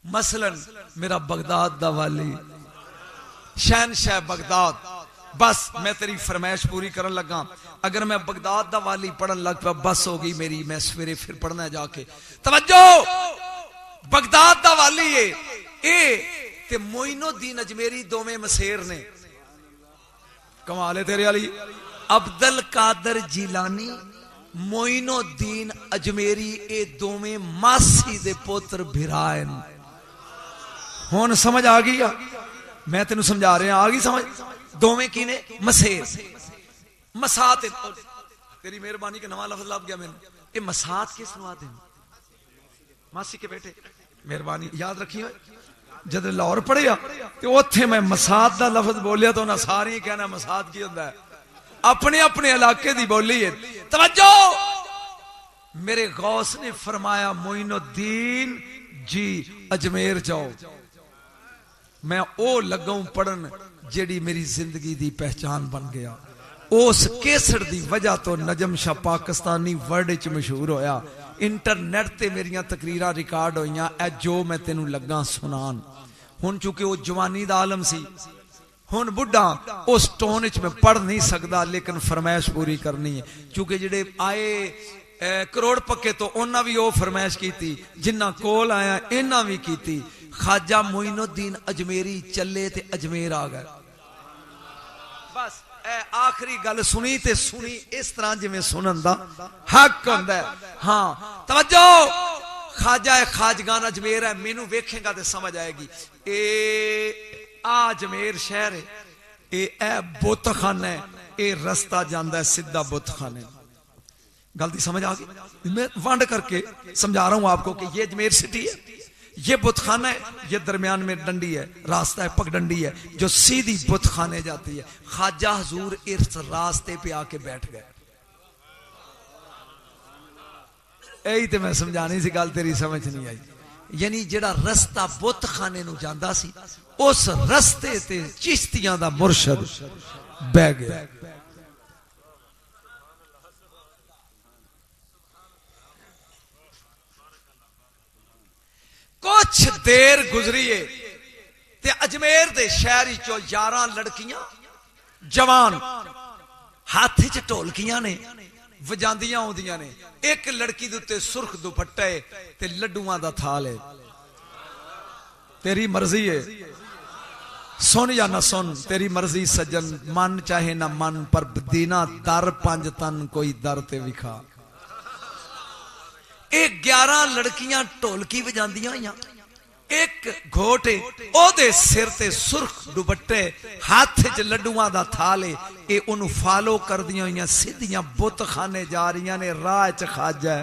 मसलन मेरा बगदाद दा वाली शहनशाह बगदाद। बस मैं तेरी फरमाइश पूरी करन लगा। अगर मैं बगदाद दा वाली पढ़न लग पाया बस हो गई मेरी। मैं सवेरे फिर पढ़ना है जाके। तवज्जो बगदाद दा वाली है ए ते मोइनुद्दीन अजमेरी दोवें मसेर ने। कमाल है तेरे वाली। अब्दुल कादर जिलानी मोइनुद्दीन अजमेरी ए दोवें मासी दे पुत्र भिराए। हुन समझ आ गई? मैं तेन समझा रहा आ गई समझ? दोवें की ने मसेर। मसात तेरी मेहरबानी के नवा लफ्ज लग गया मैंने। ये मसात किस नवा दे मासी के बेटे मेहरबानी याद रखिए। जब लाहौर पढ़िया तो उथे मैं मसात का लफ्ज बोलिया तो उन्हें सारे कहना मसात की होता है। अपने अपने इलाके की बोली है। तवज्जो मेरे गौस ने फरमाया मोइनुद्दीन जी अजमेर जाओ। मैं ओ लगा पढ़न जेड़ी मेरी जिंदगी की पहचान बन गया। उस केसर की वजह तो नजम शाह पाकिस्तानी वर्ल्ड च मशहूर होया। इंटरनेट ते मेरिया तकरीरा रिकॉर्ड होइयां। ए जो मैं तेनू लगा सुनान। हुन चूंकि वो जवानी दा आलम सी हुन बुढ़ा उस टोन च मैं पढ़ नहीं सकता लेकिन फरमाइश पूरी करनी है। क्योंकि जेडे आए करोड़ पक्के तो उन्हें भी वो फरमाइश की थी जिन्ना कोल आया इन्ना भी की। ख्वाजा मोइनुद्दीन अजमेरी चले ते अजमेर आ गए। बस आखिरी गल सुनी ते सुनी इस तरह जिवें सुनन दा हक हुंदा है। हाँ तवज्जो ख्वाजा खाजगान अजमेर है। मैनू वेखेगा तो समझ आएगी। अजमेर शहर है ए बुतखाना है। ये रस्ता जाता है सीधा बुतखाने। गलती समझ आ गई? मैं वंड करके समझा रहा हूं आपको कि ये अजमेर सिटी है ये बुतखाना है। ये दरमियान में डंडी है रास्ता है पगडंडी है जो सीधी बुतखाने जाती है। ख्वाजा हजूर इस रास्ते पे आके बैठ गए। यही तो मैं समझानी सी गल तेरी समझ नहीं आई। यानी जेड़ा रस्ता बुतखाने नू जांदा सी उस रस्ते ते चिश्तियां दा मुर्शद बह गया। कुछ देर गुजरी है ते अजमेर दे शहरी चो 11 लड़कियां जवान हाथ च ढोलकियां ने वजांदियां आउंदियां ने। एक लड़की दे उत्ते सुर्ख दुपट्टा है ते लड्डुआं दा थाल है। तेरी मर्जी है सुन या ना सुन तेरी मर्जी सज्जन। मन चाहे ना मन पर दीना दर 5 तन कोई दर ते विखा। 11 लड़कियां ढोलकी बजांदियां होइयां। एक घोट ओदे सिर ते सुर्ख दुपट्टे हाथ च लड्डुआं दा थाल है। ये ओनू फॉलो करदियां होइयां सीधियां बुतखाने जा रही ने। राह च ख्वाजा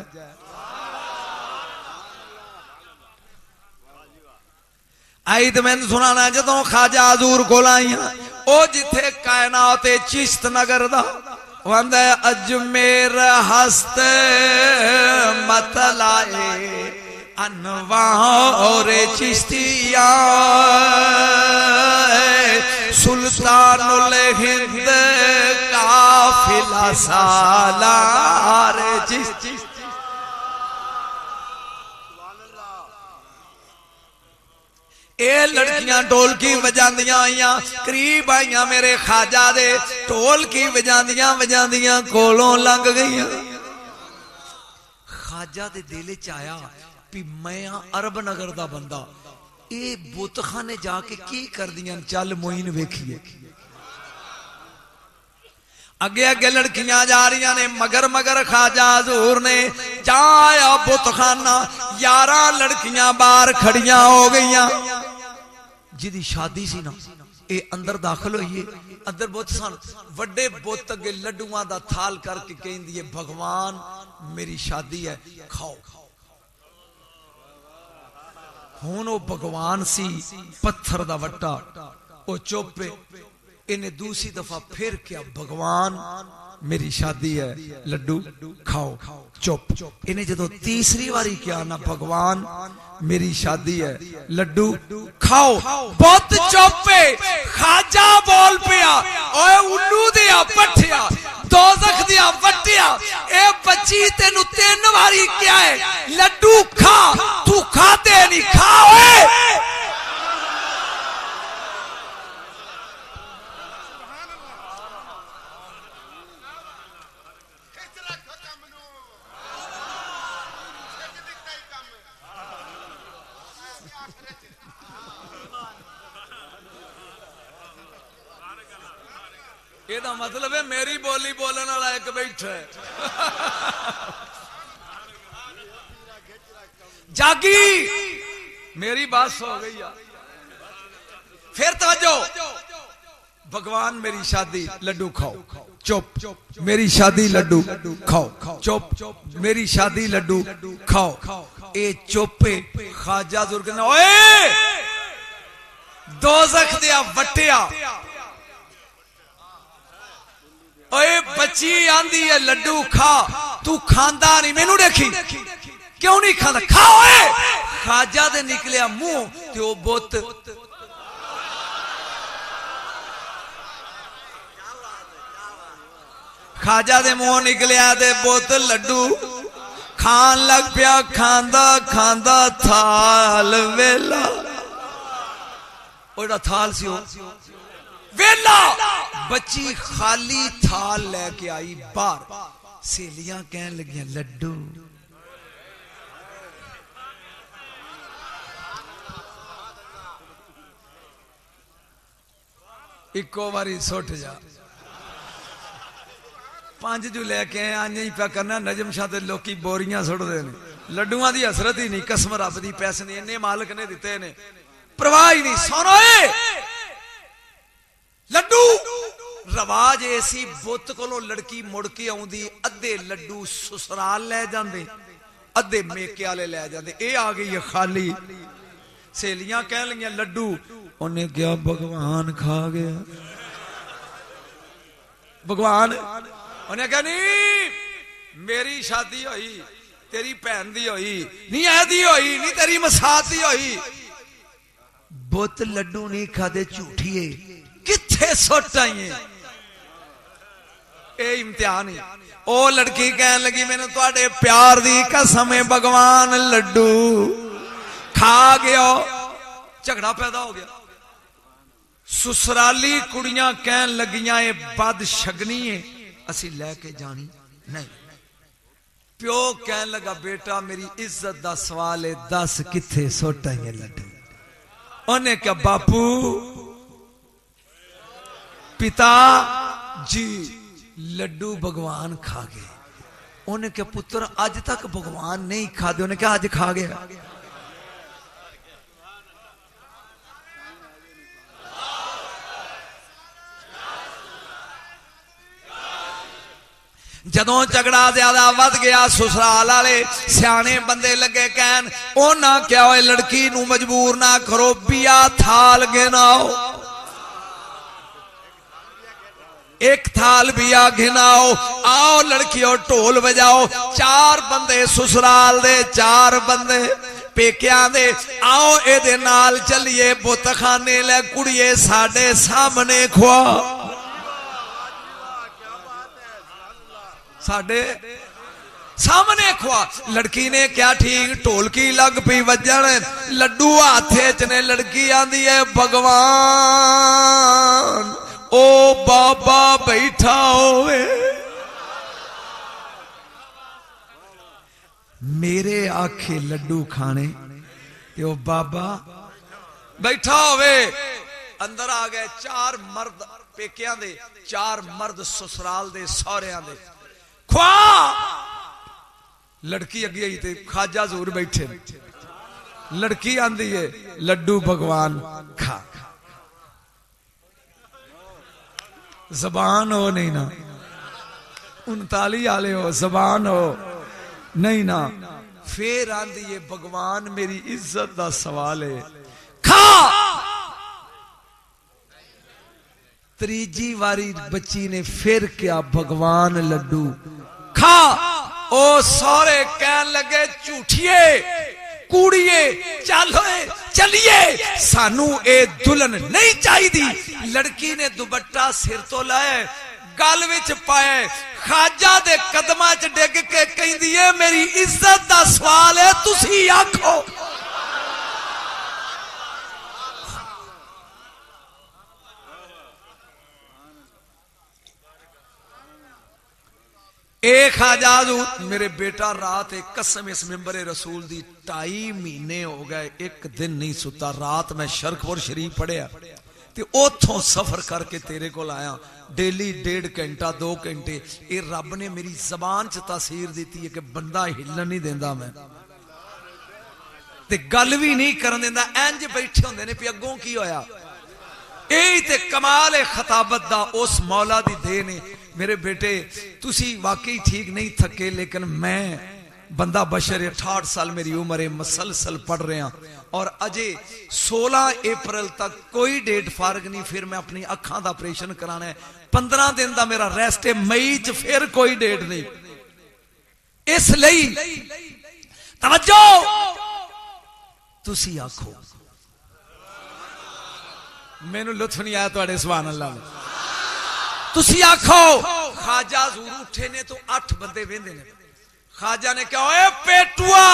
आई तो मैंने सुनाना जदों ख्वाजा हजूर कोल आईयां ओ जिथे कायनात चिश्त नगर दा वंदे अजमेर हस्ते मतलाए अनवार चिश्तिया सुल्तानुल हिंद काफिला सालार चिश्ती। ये लड़कियां ढोलकी बजांदियां आईयां करीब आईयां मेरे ख्वाजा दे। ढोलकी बजांदियां बजांदियां कोलों लंघ गईयां। ख्वाजा दे दिल च आया भी मैं अरब नगर दा बंदा ये बुतखाने जाके की करदियां चल मोइन वेखिए। अगे अगे लड़कियां जा रही ने मगर मगर ख्वाजा हजूर ने जाया बुतखाना। 11 लड़कियां बाहर खड़ियां हो गईयां। जिदी शादी सी ना ये अंदर दाखिल हुई है अंदर बुत सन वड्डे बुत अगे लड्डुआं दा थाल करके कहंदी है भगवान मेरी शादी है खाओ। हुण ओ भगवान सी पत्थर दा वट्टा ओ चुप इन्हें दूसरी दफा फिर क्या भगवान मेरी शादी है लड्डू खाओ चुप। इन्हें जो तीसरी बारी क्या ना भगवान मेरी शादी है लड्डू खाओ बहुत चुप है। खाजा बोल पिया ओए उल्लू दिया पठिया दोज़ख दिया वटिया ए बच्ची तेनू 3 बारी क्या है लड्डू खा तू खाते नहीं खा ओए। ਇਹਦਾ मतलब है मेरी बोली बोलने वाला एक बैठा है। जागी मेरी बात हो गई यार। फिर तवज्जो भगवान मेरी शादी लड्डू खाओ चुप मेरी शादी लड्डू खाओ चुप मेरी शादी लड्डू खाओ। ए चुप खाजा जुर कहना ओए दोज़ख दिया वटिया ओए बच्ची आंदी है लड्डू खा तू खांदा नहीं मैनू देखी क्यों नहीं खांदा खा ओए। खाजा दे निकलिया मुंह ते ओ बुत खाजा दे मुंह निकलिया ते बुत लड्डू खान लग पिया खांदा खांदा थाल वेला ओड़ा थाल सी वेला बच्ची खाली थाल लेके आई बाहर। सहेलियां कहन लगियां लड्डू इको बारी सुट जा 5 जो लेके आए ही पे करना नजम शाह लोकी बोरियां सुटते हैं लड्डुआं की हसरत ही नहीं कसम रब दी पैसे नहीं इन्ने मालिक ने दिते ने परवाह ही नहीं। सुनो लड्डू रवाज ऐसी बुत को लड़की मुड़ के आउंदी अद्धे लड्डू ससुराल ले जांदे अद्धे मेके वाले ले जांदे ए आ गई है खाली। सहेलियां कह लगियां लड्डू उन्हें क्या भगवान खा गया भगवान उन्हें क्या नहीं मेरी शादी होई तेरी भैन दी होई नहीं ऐदी होई नहीं तेरी मसात दी होई बुत लड्डू नहीं खादे झूठिए किथे सुट आई ए इम्तिहान ही। ओ लड़की कह लगी मैंने तुहाडे प्यार दी कसम है भगवान लड्डू खा गया। झगड़ा पैदा हो गया। ससुराली कुड़ियां कह लगियां ए बद शगनी है असी लैके जानी नहीं। प्यो कह लगा बेटा मेरी इज्जत दा सवाल है दस किथे सुट आई है लड्डू। उन्हें क्या बापू पिता जी लड्डू भगवान खा गए। उन्हें क्या पुत्र आज तक भगवान नहीं खा दे। उन्हें क्या आज खा गया। जदों झगड़ा ज्यादा वध गया ससुराल वाले सियाने बंदे लगे कहन ओ ना क्या होए लड़की नू मजबूर ना करो बिया थाल गिनाओ एक थाल बिया घिनाओ आओ लड़कियों ढोल बजाओ। 4 बंदे ससुराल दे 4 बंदे पेकिया दे आओ एदे नाल चलिए बुत खाने ले कुड़िए साडे सामने खुआ साडे सामने खुआ। लड़की ने क्या ठीक ढोलकी लग पी वजन लड्डू हाथे च ने लड़की आंदी है भगवान ओ बाबा बैठा होवे मेरे आखे लड्डू खाने ते ओ बाबा बैठा होवे। अंदर आ गए 4 मर्द पेकियां दे 4 मर्द ससुराल दे सौहरियां दे खुआ। लड़की अगे आई ते खाजा जरूर बैठे लड़की आंदी है लड्डू भगवान खा। जबान हो नहीं ना, 39 वाले हो, जबान हो नहीं ना। फिर आंदी है भगवान मेरी इज्जत का सवाल है, खा। तीजी वारी बच्ची ने फिर क्या, भगवान लड्डू खा। ओ सारे कहन लगे झूठिए कूड़िए, चलो चलिए, सानू ए दुल्हन नहीं चाहिए। लड़की ने दुपट्टा सिर तो लाए, गल विच पाए, खाजा दे कदमां च डिग के कहंदी है मेरी इज्जत दा सवाल है, तुसी आखो। एक आजाद मेरे बेटा रात एक कसम इस मिंबरे रसूल दी 2.5 महीने हो गए, एक दिन नहीं सुता। रात मैं शरकपुर शरीफ पढ़िया ते उथों सफर करके तेरे को आया, डेली 1.5 घंटा 2 घंटे। ये रब ने मेरी जबान च तासीर दी है कि बंदा हिलन नहीं देंदा, मैं ते गल भी नहीं करन देंदा। इंज बैठे होंदे ने भी अगों की होया। यही ते कमाल है खताबत दा, उस मौला दी देन है। मेरे बेटे तुसी वाकई ठीक नहीं थके, लेकिन मैं बंदा बशर 68 साल मेरी उम्र है, मसलसल पढ़ रहा और अजे 16 अप्रैल तक कोई डेट फारग नहीं। फिर मैं अपनी अखां दा ऑपरेशन कराना है, 15 दिन का मेरा रेस्ट है, मई च फिर कोई डेट नहीं। इसलिए तवज्जो, तुसी आखो। मैनू लुत्फ नहीं आया तुहाडे सुभान अल्लाह। तुसी आखो ख्वाजा हजूर उठे ने तो 8 बंदे वेंदे ने। ख्वाजा ने कहा ओए पेटुआ,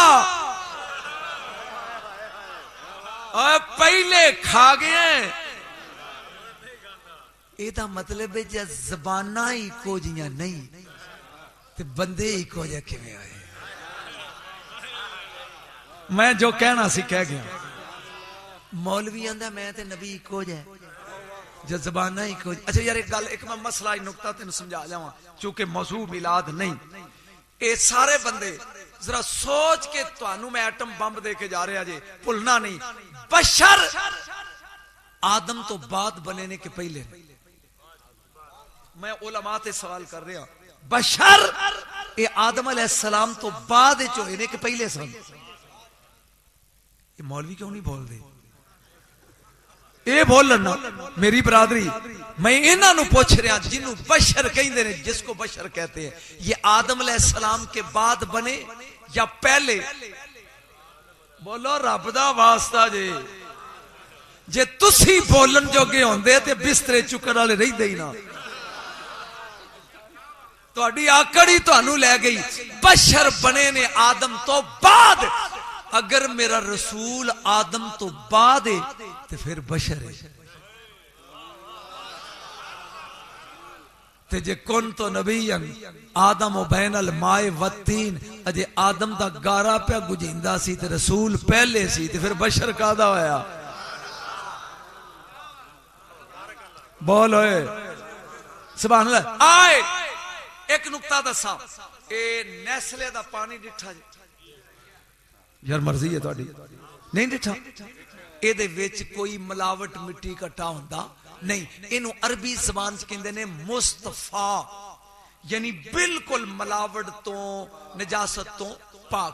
ओए पहले खा गए। एदा मतलब है जे जबाना ही इको जियां नहीं ते बंदे इको जिहे किवें होए। मैं जो कहना सी कह गया। मौलवी आंदा मैं ते नबी इको जिहा, जबाना ही को। अच्छा यार एक गल, एक मैं मसला नुकता तेन समझा जावा, चूंकि मौजू मिलाद नहीं। ये सारे बंदे जरा सोच के तुहानू मैं एटम बम दे के जा रहा जे, भुलना नहीं। बशर आदम तो बाद बने ने कि पहले? मैं उलमा ते सवाल कर रहा, बशर ये आदम अलैहिस्सलाम तो बाद होए ने कि पहले सन? ये मौलवी क्यों नहीं बोलते? ये बोलना मेरी बरादरी, मैं इन्हों पूछ रहा जिन्हों बशर कहते हैं, जिसको बशर कहते हैं, ये आदम अलैहिस्सलाम के बाद बने या पहले? बोलो रब दा वास्ता जे, जे तुसी बोलन जोगे होंदे ते बिस्तरे चुकन वाले रहिंदे ही ना। तुहाडी आकड़ ही तुहानू लै गई। बशर बने ने आदम तो बाद। अगर मेरा रसूल आदम तो बाद है तो फिर बशर है। ते जे कुन तो नबी आदम बैनल माए वत्तीन, अजे आदम दा गारा पे गुजिंदा सी ते रसूल पहले सी, ते फिर बशर कादा होया? बोल ओए सुभान अल्लाह। आए एक नुक्ता दसा, ए नेस्ले दा पानी डिठा यार, मर्जी है तुहाडी, नहीं डिठा? ਇਹਦੇ ਵਿੱਚ कोई मिलावट मिट्टी घटा होंदा नहीं। इनू अरबी जबान च कहंदे ने मुस्तफा, यानी बिल्कुल मिलावट तो नजासत तो पाक।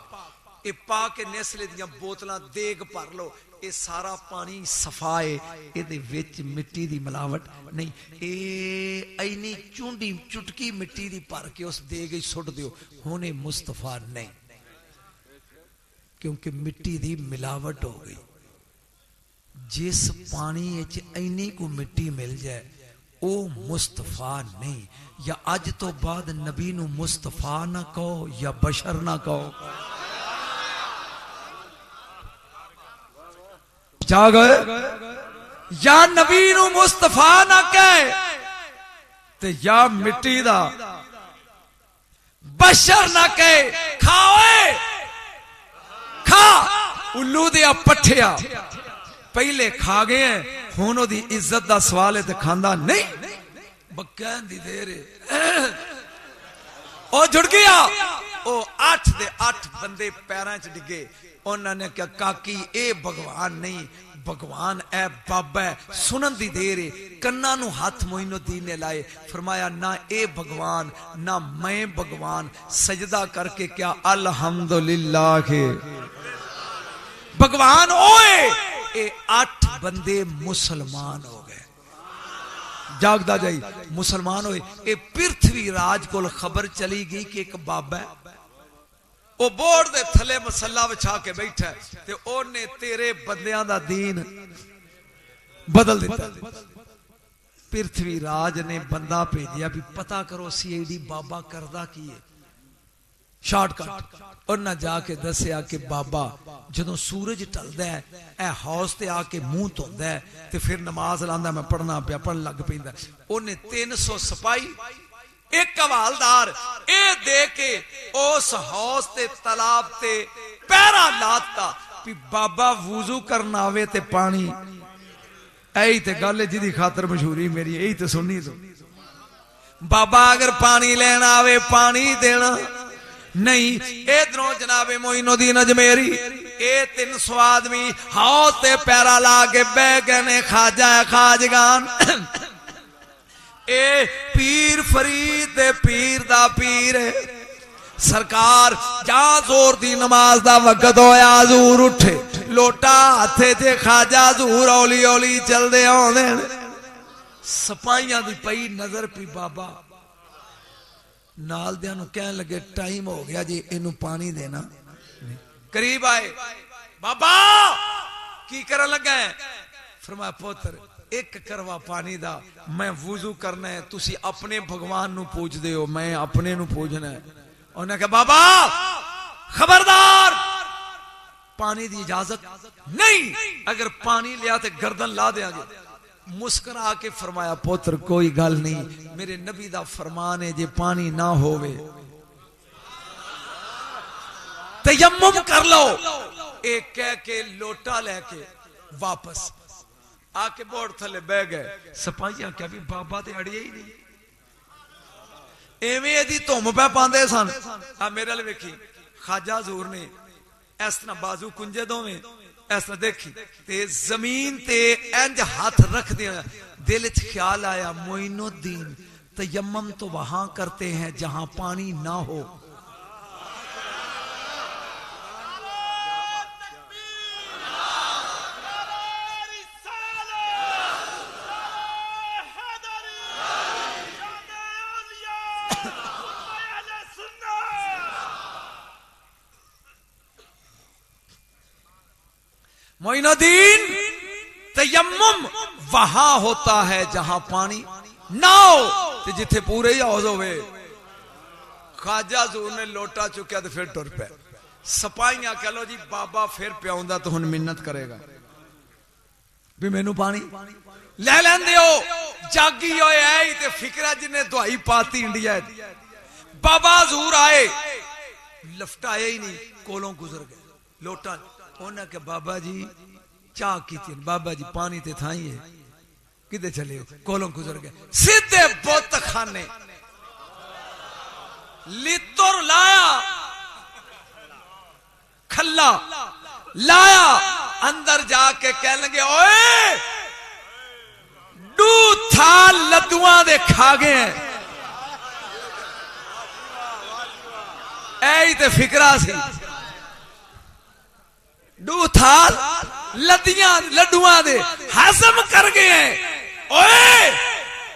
ये पाक के नेसले दियां बोतलां देग भर लो, ये सारा पानी सफा है, ਇਹਦੇ ਵਿੱਚ मिट्टी दी मिलावट नहीं। ये इन्नी चूंडी चुटकी मिट्टी दी भर के उस देग ही सुट दियो, हुण ये मुस्तफा नहीं, क्योंकि मिट्टी दी मिलावट हो गई। जिस पानी इन्नी को मिट्टी मिल जाए वो मुस्तफा नहीं। या अज तो बाद नबी नू मुस्तफा ना कहो या बशर ना कहो। जा गए या नबी नू मुस्तफा ना कहे ते या मिट्टी दा बशर ना कहे। खाओ खा उल्लू दिया पठिया, पहले खा गए हैं, हुण ओदी इज्जत दा सवाल है ते खांदा नहीं। बक्कैन दी देर ओ जुड़ गया ओ 8 दे 8 बंदे पैरां च डिगे। उन्होंने कहा काकी ए भगवान नहीं, भगवान ए बाबा है, सुनन दी देर है। कन्ना नू हाथ मोइनुद्दीन ने लाए, फरमाया ना ए भगवान ना मैं भगवान। सजदा करके क्या अल्हम्दुलिल्लाह के भगवान ओए। ए 8 बंदे मुसलमान हो गए। जागदा जाई मुसलमान होए। ए पृथ्वी राज को खबर चली गई कि एक बाबा है, वो बोर्ड दे थले मसला विछा के बैठा है ते ओने तेरे बंदियां दा दीन बदल दिता। पृथ्वी राज ने बंदा भेजिया भी पता करो सीआईडी बाबा करदा की है। शॉर्टकट उन्हें जाके दसिया कि बाबा जदों सूरज ढलदा है ए हाउस ते आके मुंह धोंदा है ते फिर नमाज लांदा, मैं पढ़ना पिया पढ़न लग पैंदा। उन्हें 300 सिपाही एक हवालदार ए दे के उस हाउस ते तालाब ते पैरा लाता भी बाबा वुजू करना आवे ते पानी। यही ते गल है जिदी खातर मशहूरी मेरी, यही तो सुननी तो। बाबा अगर पानी लेना आवे पानी देना नहीं। इधरों जनाबे मोइनुद्दीन अजमेरी ए 300 आदमी हाउस ते पैरा ला के बह गए ने। खाजा है खाजगान ए पीर फरीद दे पीर दा पीर है सरकार। जहां जोर दी नमाज दा वक्त होया हजूर उठे, लोटा हाथे च खाजा हजूर औली औली चलदे आउंदे। सिपाहियां दी पई नजर पी बाबा नाल दियां नूं कहन लगे टाइम हो गया जी, इनू पानी देना। करीब आए, बाबा की करन लगा है? फरमाया पुत्र एक करवा पानी दा मैं वुजू करना है, तुसी अपने भगवान नू पूजदे हो, मैं अपने नू पूजना है। उन्हें कहा बाबा खबरदार पानी दी इजाजत नहीं, अगर पानी लिया तो गर्दन ला देंगे। मुस्कुरा के फरमाया पुत्र कोई गल नहीं, मेरे नबी दा फरमान है जे पानी ना होवे तयम्मुम कर लो। एक कह के लोटा लेके वापस आके बोर्ड थले बह गए। सिपाहियां क्या भी बाबा ते अड़िया ही नहीं, एवें एदी धुम पै पांदे सन। आ मेरे वाल वेखी खाजा हजूर ने इस तरह बाजू कुंजे दोवें इस तरह देखी ते जमीन ते इंज हाथ रख दिया। दिल च ख्याल आया मोइनुद्दीन तयम्मुम तो वहां करते हैं जहां पानी ना हो। मोइनुद्दीन तयम्मुम वहां होता है जहां पानी ना हो, जिथे पूरे ही हौज होवे। खाजा हजूर ने लोटा चुकया तो फिर टुर पे। सिपाहियां कह लो जी बाबा फिर प्याउंदा तो हुण मिन्नत करेगा भी मैनू पानी ले लैंदे हो। जागी होए आई ते फिकरा जिन्हें दुआई पाती इंडिया। बाबा हजूर आए, लफटाया ही नहीं, कोलों गुजर गए लोटा। उन्हें कहा बाबा जी चाह की थी, बाबा जी पानी ते था ही है, किधे चले हो? कोलों गुजर गए। सीधे बुत खाने लितुर लाया, खल्ला लाया, अंदर जाके कह लगे ओए डू था लद्दुआ दे खा गए। ऐ ते फिकरा सी डू थाल लदियां लड्डुआ दे हजम कर गए। ओए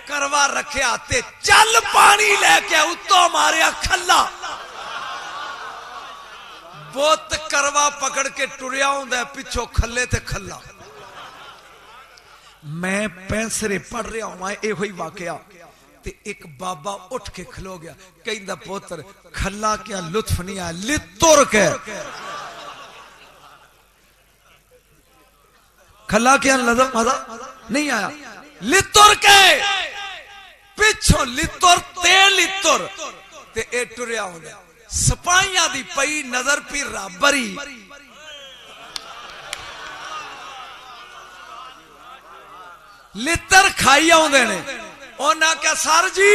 करवा रखिया ते चल पानी लेके उत्तो मारिया खल्ला। बोत करवा पकड़ के टुरिया हुंदा पिछो खल्ले ते खल्ला। मैं पैंसरे पढ़ रहा हूं एहो ही वाकया ते एक बाबा उठ के खलो गया, कहंदा पुत्र खल्ला क्या लुत्फ नहीं आया, लितुर के खल्ला क्या मजा नहीं आया। लितुर के पिछों लितुर ते लितुर ते ए टुरिया होंदा। सिपाहियां दी पई नजर पी राबरी। लितर खाई आउंदे ने। उन्हां क्या सर जी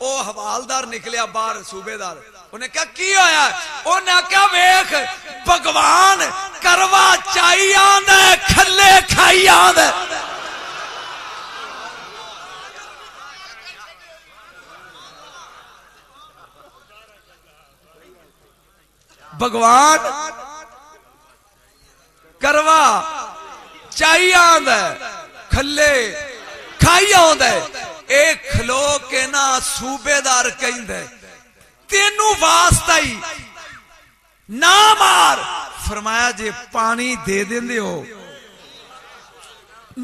ਉਹ ਹਵਾਲਦਾਰ ਨਿਕਲਿਆ ਬਾਹਰ सूबेदार ਉਹਨੇ ਕਿਹਾ ਕੀ ਹੋਇਆ ਉਹਨੇ ਕਿਹਾ ਵੇਖ ਭਗਵਾਨ ਕਰਵਾ ਚਾਈ ਆਂਦਾ ਖੱਲੇ ਖਾਈ ਆਂਦਾ भगवान करवा चाई आंदा खले खाई आंदा ए खलो के ना सूबेदार कहंदा तेनू वास्ता ही ना मार फरमाया जे पानी दे देंदे हो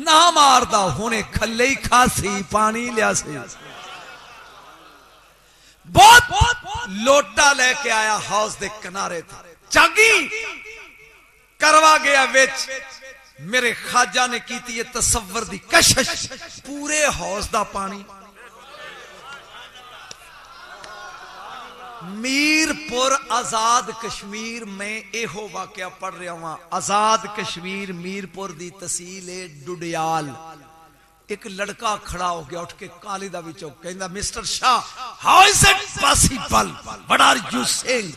ना मारदा हुणे खले ही खासी पानी लिया सी बहुत लोटा लेके आया हाउस दे किनारे था चागी करवा गया विच मेरे खाजा ने की ये तसव्वुर दी कशिश पूरे हाउस दा पानी मीरपुर आजाद कश्मीर में एहो वाकया पढ़ रहा हूं आजाद कश्मीर मीरपुर दी तहसील है डुडियाल एक लड़का खड़ा हो गया उठ के काली दा विचों कहंदा mister Shah how is it possible what are you saying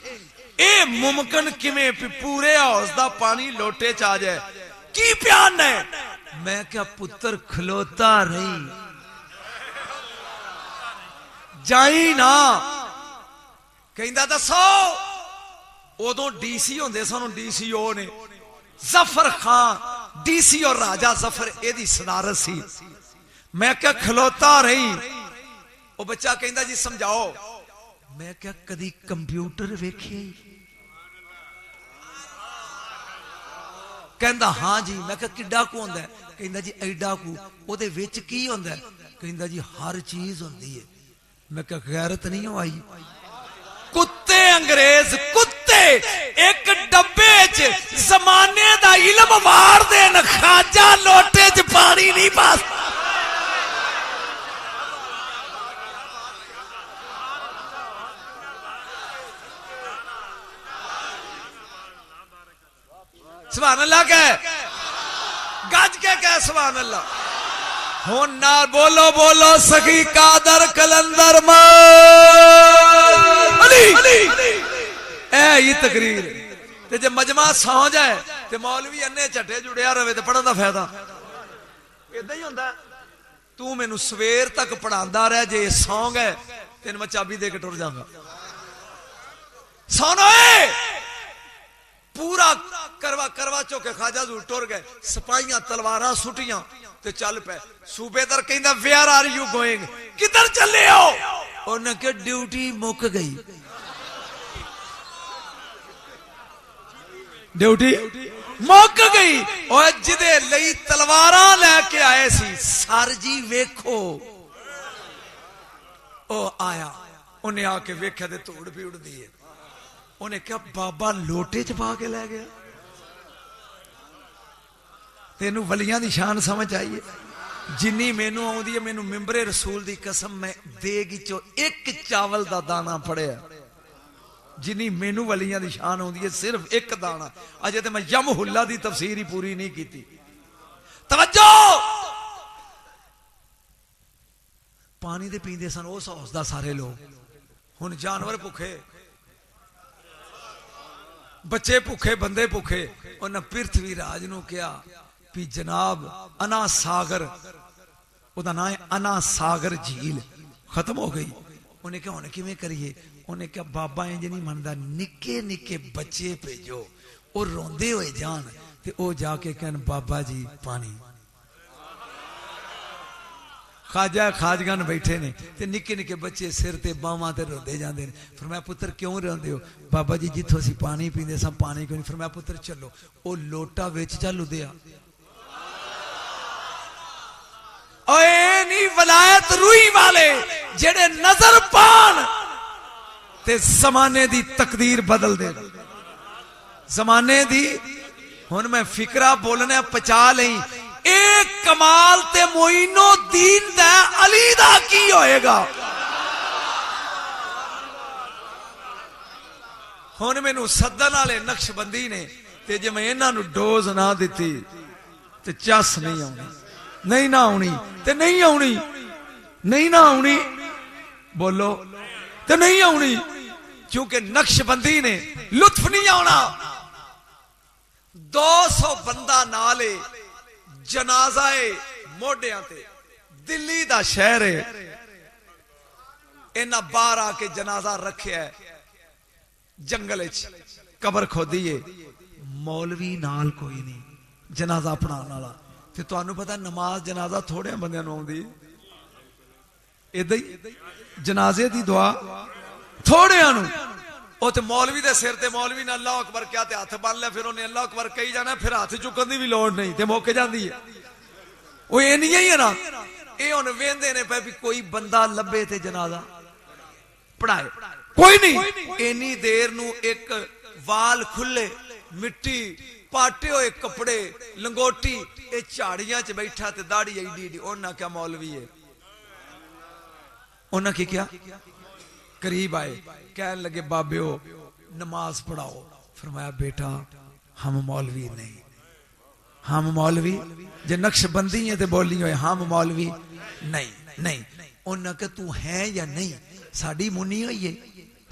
ए मुमकिन किवें पूरे हाउस दा पानी लोटे च आ जाए की प्यान है मैं क्या पुत्र खलोता रही जाई ना कहंदा दसो उदों डीसी होंदे सानू डीसीओ ने जफर खान डीसी और राजा जफर एदी सदारत सी मैं क्या खलोता रही वो बच्चा कहंदा जी समझाओ मैं क्या कदी कंप्यूटर वेखे कहंदा हाँ जी मैं क्या किड्डा को होंदा कहंदा जी एडा को ओदे विच की होंदा कहंदा जी हर चीज होंदी है मैं क्या गैरत नहीं हो आई कुत्ते अंग्रेज कुत्ते एक डब्बे च जमाने दा इल्म वार देन खाजा लोटे च पानी नहीं पा सुभान अल्लाह कह गज के कह सुभान अल्लाह हुन ना बोलो बोलो सखी कादर कलंदर अली ए ये तकरीर ते जे मजमा सौ जाए ते मौलवी अन्ने झटे जुड़िया रहे ते पढ़न दा फायदा इदां ही हुंदा तू मैनू सवेर तक पढ़ांदा रह जे सौंग है तेन मैं चाबी दे के टुर जाऊंगा सोनो पूरा करवा करवा चौके खाजा जूर टुर गए सिपाहियां तलवारां सुटियां ते चल पे सूबेदार कहंदा वेयर आर यू गोइंग किधर चले हो उन्हें के ड्यूटी मुक गई ड्यूटी मुक गई और जिदे लई तलवारां लेके आए सी सर जी वेखो ओ आया उन्हें आके वेख्या ते धूड़ भी उड़दी है उन्हें क्या बाबा लोटे च पा के लै गया तेनू वलियां दी शान समझ आई है जिन्नी मैनू आउंदी है मैनू मिंबरे रसूल दी कसम मैं देग चो एक चावल दा दाना पड़िया जिन्नी मैनू वलियां दी शान आउंदी है सिर्फ एक दाना अजे ते मैं यमहुल्ला दी तफसीर ही पूरी नहीं की तवज्जो पानी दे पींदे सन उस हाउस दा सारे लोग हुण जानवर भुखे बच्चे भुखे बंदे भुखे उन्हें पृथ्वी राज नू कहा भी जनाब अना सागर उदा नाम है अना सागर झील खत्म हो गई उन्हें क्या हुण किवें करिए उन्हें क्या बाबा इंज नहीं मनदा निक्के निक्के बच्चे भेजो और रोंदे हुए जान ते ओ जाके कहन बाबा जी पानी खाजा खाजगन बैठे ने ते निक्के निक्के बच्चे सिर ते बावां ते रोंदे जांदे ने फरमाया पुत्र क्यों रोंदे हो बाबा जी जिथों असीं पानी पींदे सां पानी क्यों नहीं फरमाया पुत्र चलो ओ लोटा विच चा लुदिया ओए नी वलायत रूही वाले जेड़े नजर पान ते जमाने दी तकदीर बदल दे जमाने दी हुण मैं फिकरा बोलना पचा लई एक कमाल ते मोइनो दीन दा अली दा की होएगा हुण मैनू सदन वाले नक्शबंदी ने ते जे मैं इन्हां नू डोज ना दिती ते चस नहीं आउणी नहीं ना आउणी ते नहीं आउणी नहीं ना आउणी बोलो तो नहीं आनी, क्योंकि नक्शबंदी ने लुत्फ नहीं आना। 200 बंदा नाले जनाजा मोढियां ते, दिल्ली दा शहर है, इन्हां बाहर आके जनाजा रखिया जंगल कबर खोदी है, मौलवी नाल कोई नहीं जनाजा पढ़ाने वाला। ते तुहानू पता नमाज जनाजा थोड़े बंदियां नूं आउंदी, इदां ही जनाजे दी दुआ थोड़ियां नूं। ਉਹ ਤੇ मौलवी दे सिर ते मौलवी ने अल्लाह अकबर क्या ते हाथ बन लिया, फिर उन्हें अल्लाह अकबर कही जाना, फिर हाथ चुकन की भी लोड़ नहीं ते मुक जाती है। वो इनिया ही है ना, ये हुण वेंदे ने पे भी कोई बंदा लभे ते जनाजा पढ़ाए, कोई नहीं। इन्नी देर नू एक वाल खुले, मिट्टी पाटे हुए कपड़े, लंगोटी, ये झाड़ियां च बैठा ते दाढ़ी एडी एडी। उन्हें क्या मौलवी है, उन्हें की क्या करीब आए, कहन लगे बाबे हो नमाज पढ़ाओ। फरमाया बेटा हम मौलवी नहीं, हम मौलवी जे नक्शबंदी है तो बोली हो, हम मौलवी नहीं नहीं। उन्हें कहा तू है या नहीं, साड़ी मुनी हुई है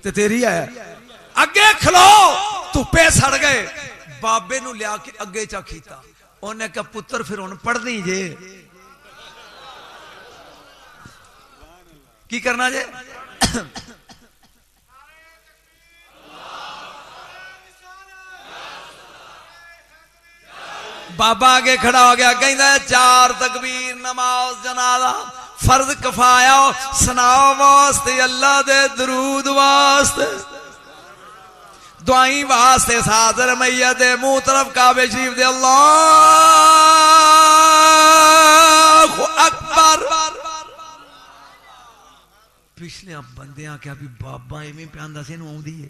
ते तेरी है, अगे खलो तू पे सड़ गए। बाबे नू लिया के अगे चा खीता। उन्हें कहा पुत्र फिर हुण पढ़नी जे, की करना जे? बाबा आगे खड़ा हो गया, कहता 4 तकबीर नमाज जनाजा फर्ज कफाया, सुनाओ वास्ते अल्लाह दे दरूद वास्ते, दुआई वास्ते सादर मैया दे मुंह तरफ काबे शरीफ दे अल्लाहु अकबर। पिछले बंदे आख्या भी बाबा इवें प्यांदा से आउंदी है,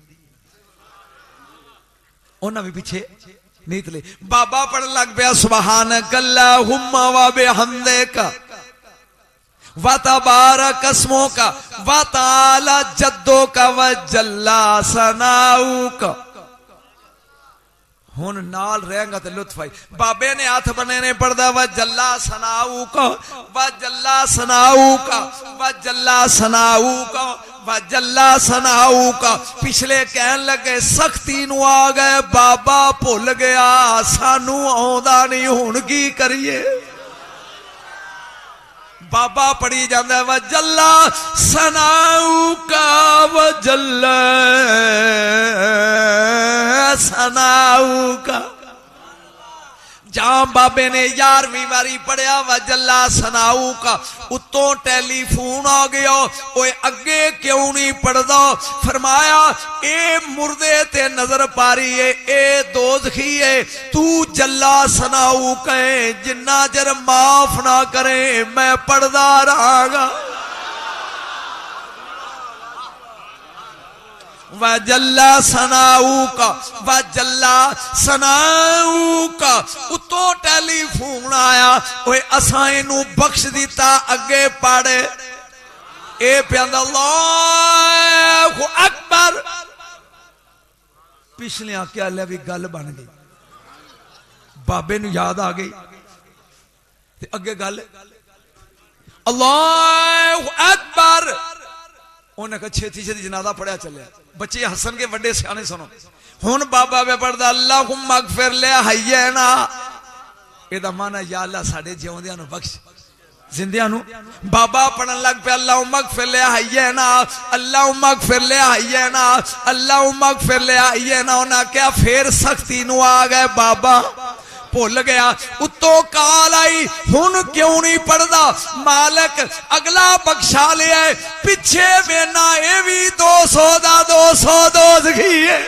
उन्हां भी पिछे नहीं तले। बाबा पढ़न लग पिया सुबहानक अल्लाहुम्मा व बिहम्दिका व तबारक अस्मुका व तआला जद्दुका व जल्ला सनाउका। हुन नाल रहेगा तो लुत्फ आई। बाबे ने हाथ बने ने पढ़दा व जल्ला सनाउका व जल्ला सनाउका व जल्ला सनाउका व जल्ला सनाउका। पिछले कहन लगे सख्ती नू आ गए, बाबा भुल गया सानू आउंदा नहीं, हुण की करिए? बाबा पढ़ी जांदा व जल्ला सनाउका व जल्ला सनाउका। जहां बाबे ने 11वीं बारी पढ़िया व जल्ला सनाउका, उत्तों टेलीफोन आ गया, ओए अगे क्यों नहीं पढ़दा? फरमाया ए मुर्दे ते नजर पारी है, ए दोज़खी है, तू जल्ला सनाउका है, जिन्ना चर माफ ना करे मैं पढ़दा रहांगा। वजल्ला सनाउका वजल्ला सनाउका। उतो टेलीफोन आया, ओए असां इनू बख्श दिता, अगे पढ़। ए प्यांदा अल्लाहु अकबर। पिछले क्या लिया भी गल बन गई, बाबे नू याद आ गई ते अगे गल अल्लाहु अकबर। उन्हें कहा छेती छेती जनाजा पढ़िया चलिया। बच्चे हसन के वड्डे सियाने सुनो। हुन बाबा वे पढ़दा अल्लाहुम्मा अगफिर ले हय्यना। एदा माना या अल्लाह साडे जिउंदियां नू बख्श, जिंदियां नू। बाबा पढ़न लग पे अल्लाहुम्मा अगफिर ले हय्यना, अल्लाहुम्मा अगफिर ले हय्यना, अल्लाहुम्मा अगफिर ले हय्यना। उन्हें क्या फिर सख्ती नू आ गए, बाबा भुल गया। उत्तों काल आई, हुन क्यों नहीं पढ़दा? मालक अगला बख्शा लिया, पिछे वेना ये भी 200 दा 200 दोज़खी है।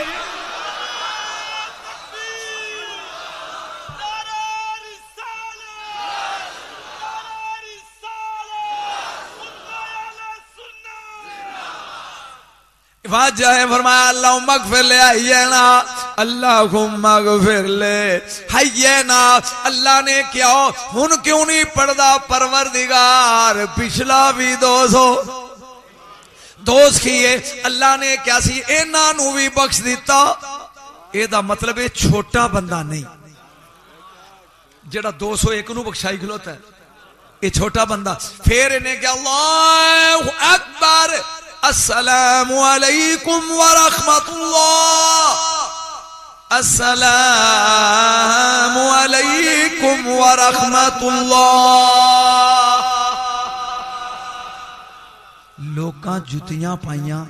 वाजा है फरमाया अल्लाहुम्मा अगफिर ले हय्यना, अल्लाहुम्मा अगफिर ले हय्यना। अल्लाह ने क्या हुन क्यों नहीं पढ़दा? परवरदिगार पिछला भी 200 दोज़खी है, अल्लाह ने क्या सी इन्हां नू भी बख्श दिता। एदा मतलब है छोटा बंदा नहीं, जेड़ा 201 नू बख्शाई खलोता है। ये छोटा बंदा। फिर इन्हें क्या अल्लाहु अकबर, अस्सलामु अलैकुम व रहमतुल्लाह, अस्सलामु अलैकुम व रहमतुल्लाह। लोकां जुतियां पाइयां,